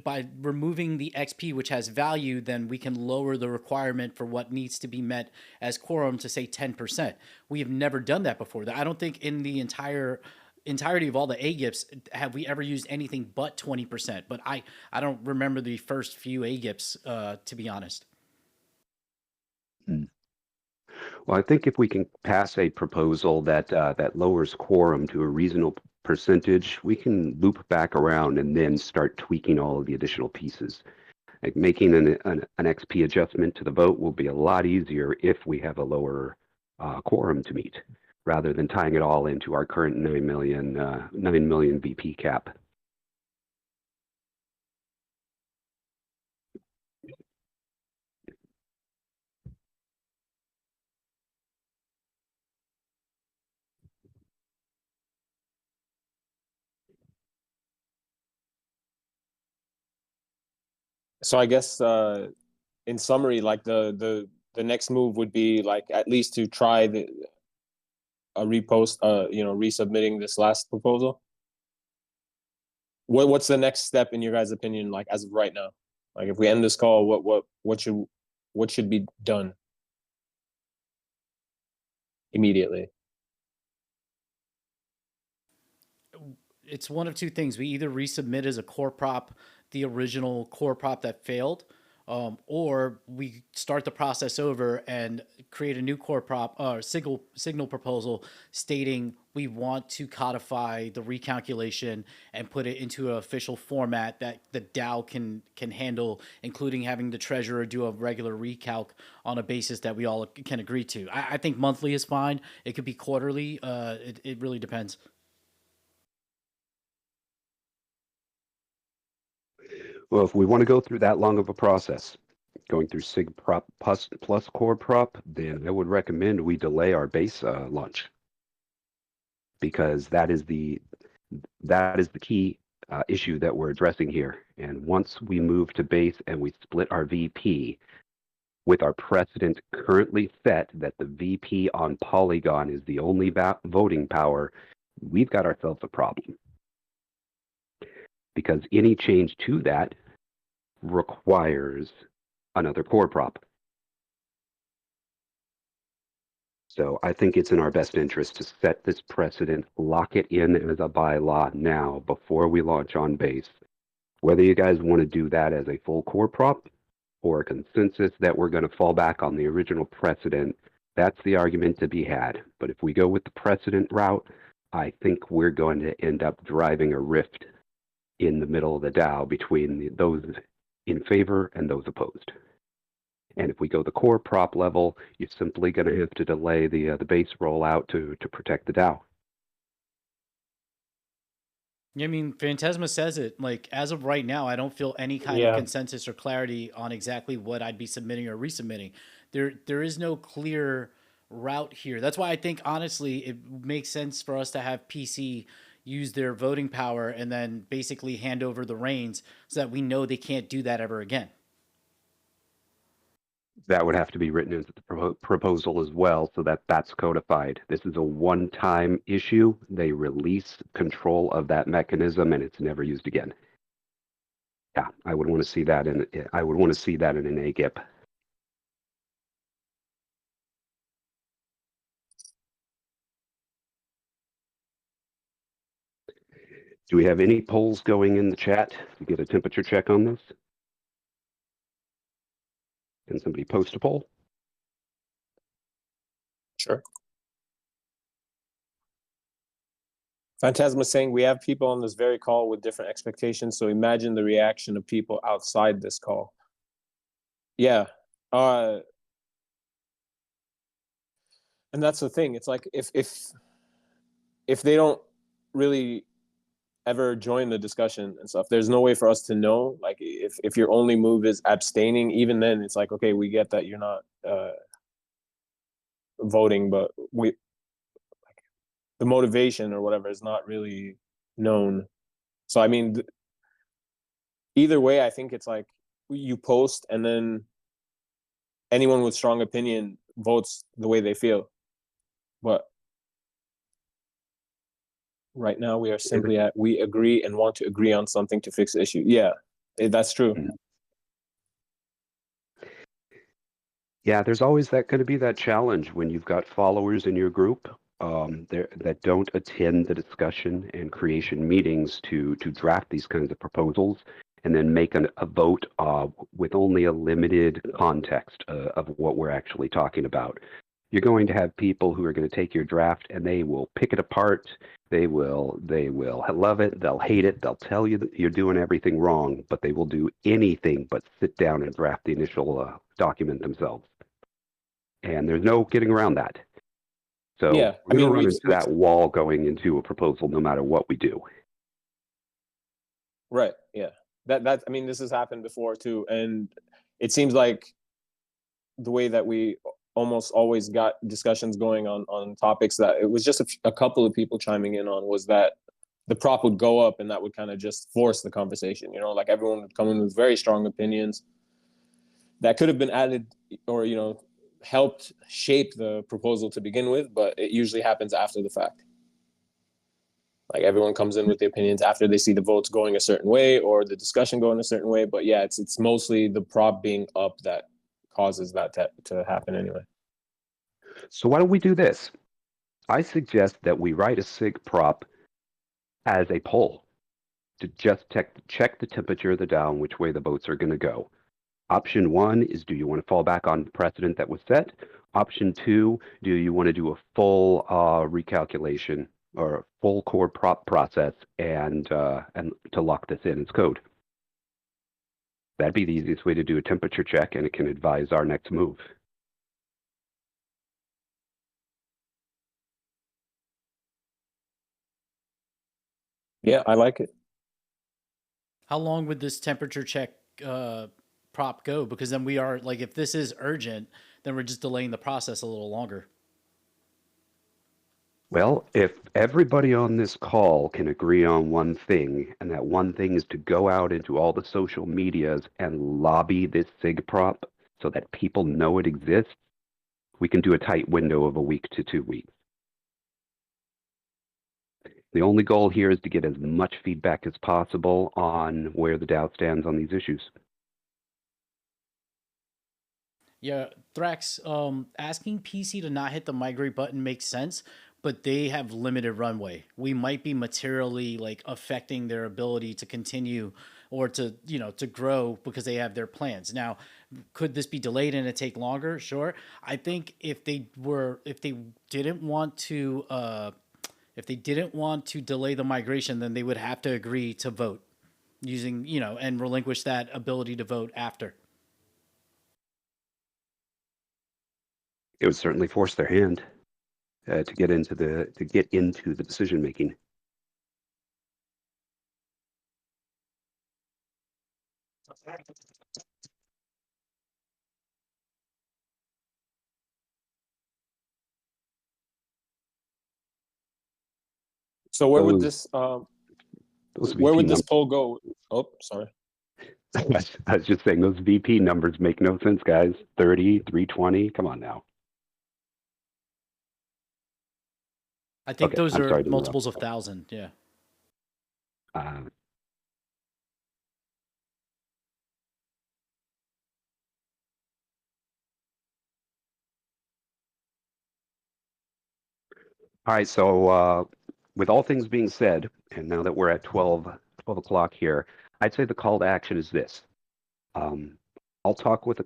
By removing the XP, which has value, then we can lower the requirement for what needs to be met as quorum to say 10%. We have never done that before. I don't think in the entirety of all the AGIPs have we ever used anything but 20%. But I don't remember the first few AGIPs, to be honest. Well, I think if we can pass a proposal that lowers quorum to a reasonable percentage, we can loop back around and then start tweaking all of the additional pieces. Like making an XP adjustment to the vote will be a lot easier if we have a lower quorum to meet, rather than tying it all into our current 9 million VP cap. So I guess in summary, like the next move would be like at least to try a repost, resubmitting this last proposal. What's the next step in your guys' opinion, like as of right now? Like if we end this call, what should be done immediately? It's one of two things. We either resubmit as a core prop the original core prop that failed, or we start the process over and create a new core prop signal proposal stating we want to codify the recalculation and put it into an official format that the DAO can handle, including having the treasurer do a regular recalc on a basis that we all can agree to. I think monthly is fine. It could be quarterly. It really depends. Well, if we want to go through that long of a process, going through sig prop plus core prop, then I would recommend we delay our base launch, because that is the key issue that we're addressing here. And once we move to base and we split our VP, with our precedent currently set that the VP on Polygon is the only voting power, we've got ourselves a problem. Because any change to that requires another core prop. So I think it's in our best interest to set this precedent, lock it in as a bylaw now before we launch on base. Whether you guys want to do that as a full core prop or a consensus that we're going to fall back on the original precedent, that's the argument to be had. But if we go with the precedent route, I think we're going to end up driving a rift in the middle of the DAO between those in favor and those opposed. And if we go the core prop level, you're simply going to have to delay the base rollout to protect the DAO. I mean, Phantasma says it. Like, as of right now, I don't feel any kind of consensus or clarity on exactly what I'd be submitting or resubmitting. There is no clear route here. That's why I think, honestly, it makes sense for us to have PC use their voting power and then basically hand over the reins so that we know they can't do that ever again. That would have to be written into the proposal as well, so that that's codified. This is a one-time issue. They release control of that mechanism, and it's never used again. Yeah, I would want to see that in. I would want to see that in an AGIP. Do we have any polls going in the chat to get a temperature check on this? Can somebody post a poll? Sure. Phantasma saying we have people on this very call with different expectations, so imagine the reaction of people outside this call. Yeah. And that's the thing. It's like if they don't really ever join the discussion and stuff, there's no way for us to know. Like if your only move is abstaining, even then it's like, okay, we get that you're not voting, but the motivation or whatever is not really known. So I mean, either way, I think it's like you post and then anyone with strong opinion votes the way they feel. But right now we are simply at we agree and want to agree on something to fix the issue. Yeah, that's true. Yeah, there's always going to be that challenge when you've got followers in your group that don't attend the discussion and creation meetings to draft these kinds of proposals and then make a vote with only a limited context of what we're actually talking about. You're going to have people who are going to take your draft and they will pick it apart. They will love it. They'll hate it. They'll tell you that you're doing everything wrong, but they will do anything but sit down and draft the initial document themselves. And there's no getting around that. So yeah, we're going to run into that wall going into a proposal no matter what we do. Right. Yeah. That I mean, this has happened before too, and it seems like the way that we almost always got discussions going on topics that it was just a couple of people chiming in on was that the prop would go up and that would kind of just force the conversation. You know, like everyone would come in with very strong opinions that could have been added or helped shape the proposal to begin with, but it usually happens after the fact. Like everyone comes in with the opinions after they see the votes going a certain way or the discussion going a certain way. But yeah, it's mostly the prop being up that causes that to happen anyway. So why don't we do this? I suggest that we write a SIG prop as a poll to just check the temperature of the DAO and which way the votes are going to go. Option 1 is, do you want to fall back on the precedent that was set? Option 2, do you want to do a full recalculation or a full core prop process and to lock this in as code? That'd be the easiest way to do a temperature check, and it can advise our next move. Yeah, I like it. How long would this temperature check prop go? Because then we are like, if this is urgent, then we're just delaying the process a little longer. Well, if everybody on this call can agree on one thing, and that one thing is to go out into all the social medias and lobby this SIG prop so that people know it exists, we can do a tight window of a week to 2 weeks. The only goal here is to get as much feedback as possible on where the DAO stands on these issues. Yeah, Thrax, asking PC to not hit the migrate button makes sense, but they have limited runway. We might be materially like affecting their ability to continue or to, to grow because they have their plans. Now, could this be delayed and it take longer? Sure. I think if they didn't want to delay the migration, then they would have to agree to vote using, and relinquish that ability to vote after. It would certainly force their hand to get into the decision making. So where would this poll go? Oh, sorry. I was just saying those VP numbers make no sense, guys. 30, 320. Come on now. I think Okay, those I'm are sorry to interrupt. multiples of 1,000. Yeah. All right, so with all things being said, and now that we're at 12 o'clock here, I'd say the call to action is this. I'll talk with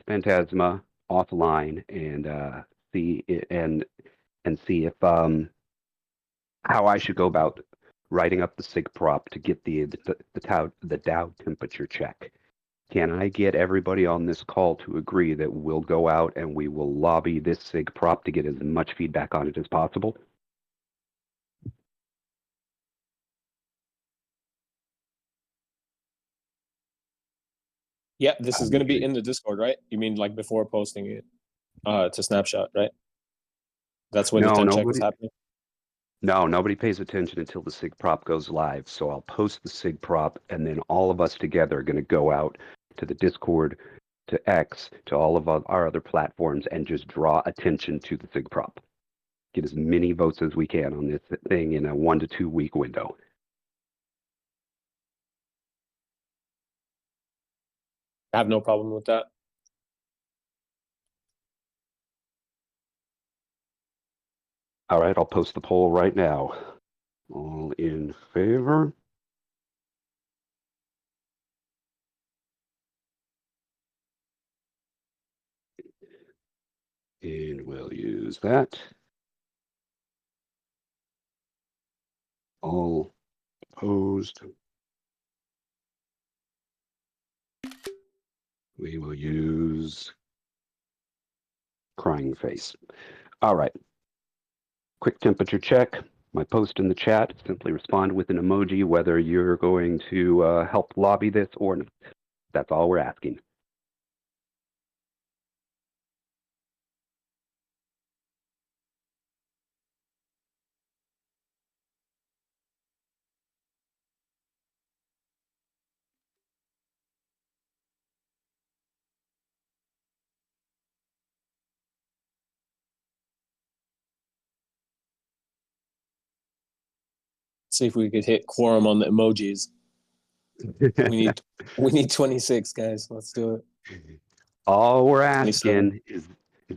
Phantasma offline and see see if how I should go about writing up the sig prop to get the DAO temperature check. Can I get everybody on this call to agree that we'll go out and we will lobby this sig prop to get as much feedback on it as possible? Yeah, this is going to be in the Discord, right? You mean like before posting it to Snapshot, right? That's when the temp check is happening? No, nobody pays attention until the SIG prop goes live. So I'll post the SIG prop, and then all of us together are going to go out to the Discord, to X, to all of our other platforms, and just draw attention to the SIG prop. Get as many votes as we can on this thing in a 1 to 2 week window. I have no problem with that. All right, I'll post the poll right now. All in favor? And we'll use that. All opposed. We will use crying face. All right. Quick temperature check. My post in the chat. Simply respond with an emoji whether you're going to help lobby this or not. That's all we're asking. See if we could hit quorum on the emojis. We need 26 guys. Let's do it. All we're asking is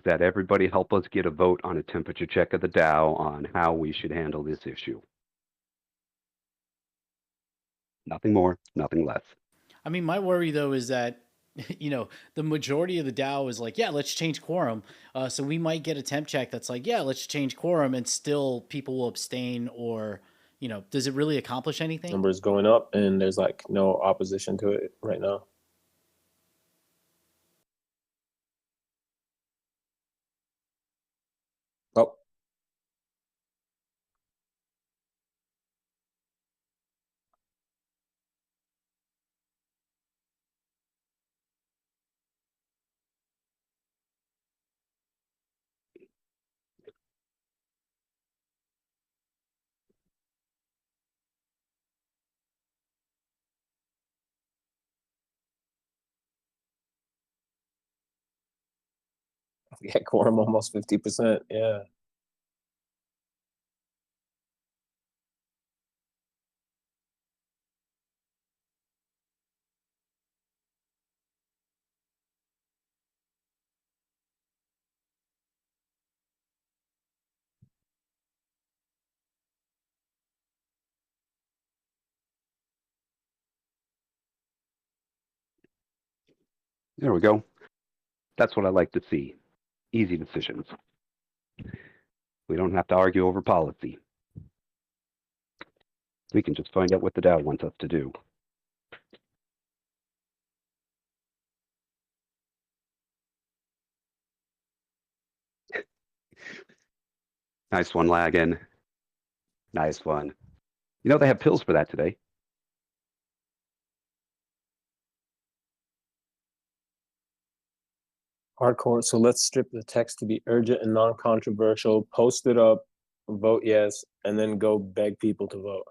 that everybody help us get a vote on a temperature check of the DAO on how we should handle this issue. Nothing more, nothing less. I mean, my worry though is that, you know, the majority of the DAO is like, yeah, let's change quorum. So we might get a temp check that's like, yeah, let's change quorum, and still people will abstain, or, you know, does it really accomplish anything? Numbers going up, and there's like no opposition to it right now. Oh. Yeah, quorum almost 50%. Yeah. There we go. That's what I like to see. Easy decisions. We don't have to argue over policy. We can just find out what the DAO wants us to do. Nice one, Laggin. Nice one. You know, they have pills for that today. Hardcore. So let's strip the text to be urgent and non-controversial, post it up, vote yes, and then go beg people to vote.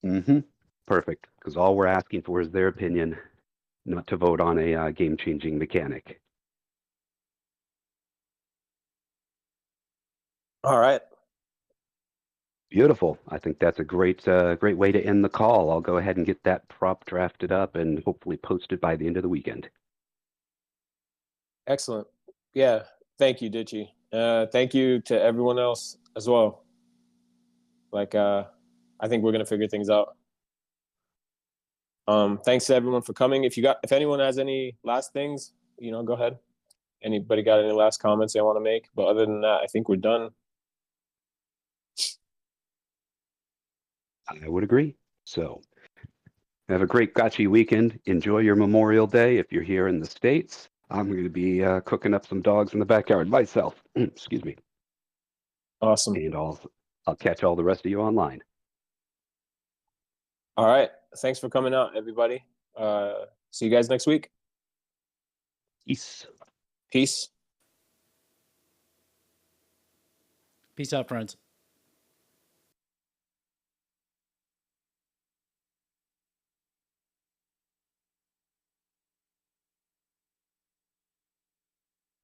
Mm-hmm. Perfect, because all we're asking for is their opinion, not to vote on a game-changing mechanic. All right. Beautiful. I think that's a great way to end the call. I'll go ahead and get that prop drafted up and hopefully posted by the end of the weekend. Excellent. Yeah. Thank you, Ditchy. Thank you to everyone else as well. Like, I think we're gonna figure things out. Thanks to everyone for coming. If anyone has any last things, go ahead. Anybody got any last comments they want to make? But other than that, I think we're done. I would agree. So have a great gotchi weekend. Enjoy your Memorial Day. If you're here in the States, I'm going to be cooking up some dogs in the backyard myself. Excuse me. Awesome. And I'll catch all the rest of you online. All right. Thanks for coming out, everybody. See you guys next week. Peace. Peace. Peace out, friends.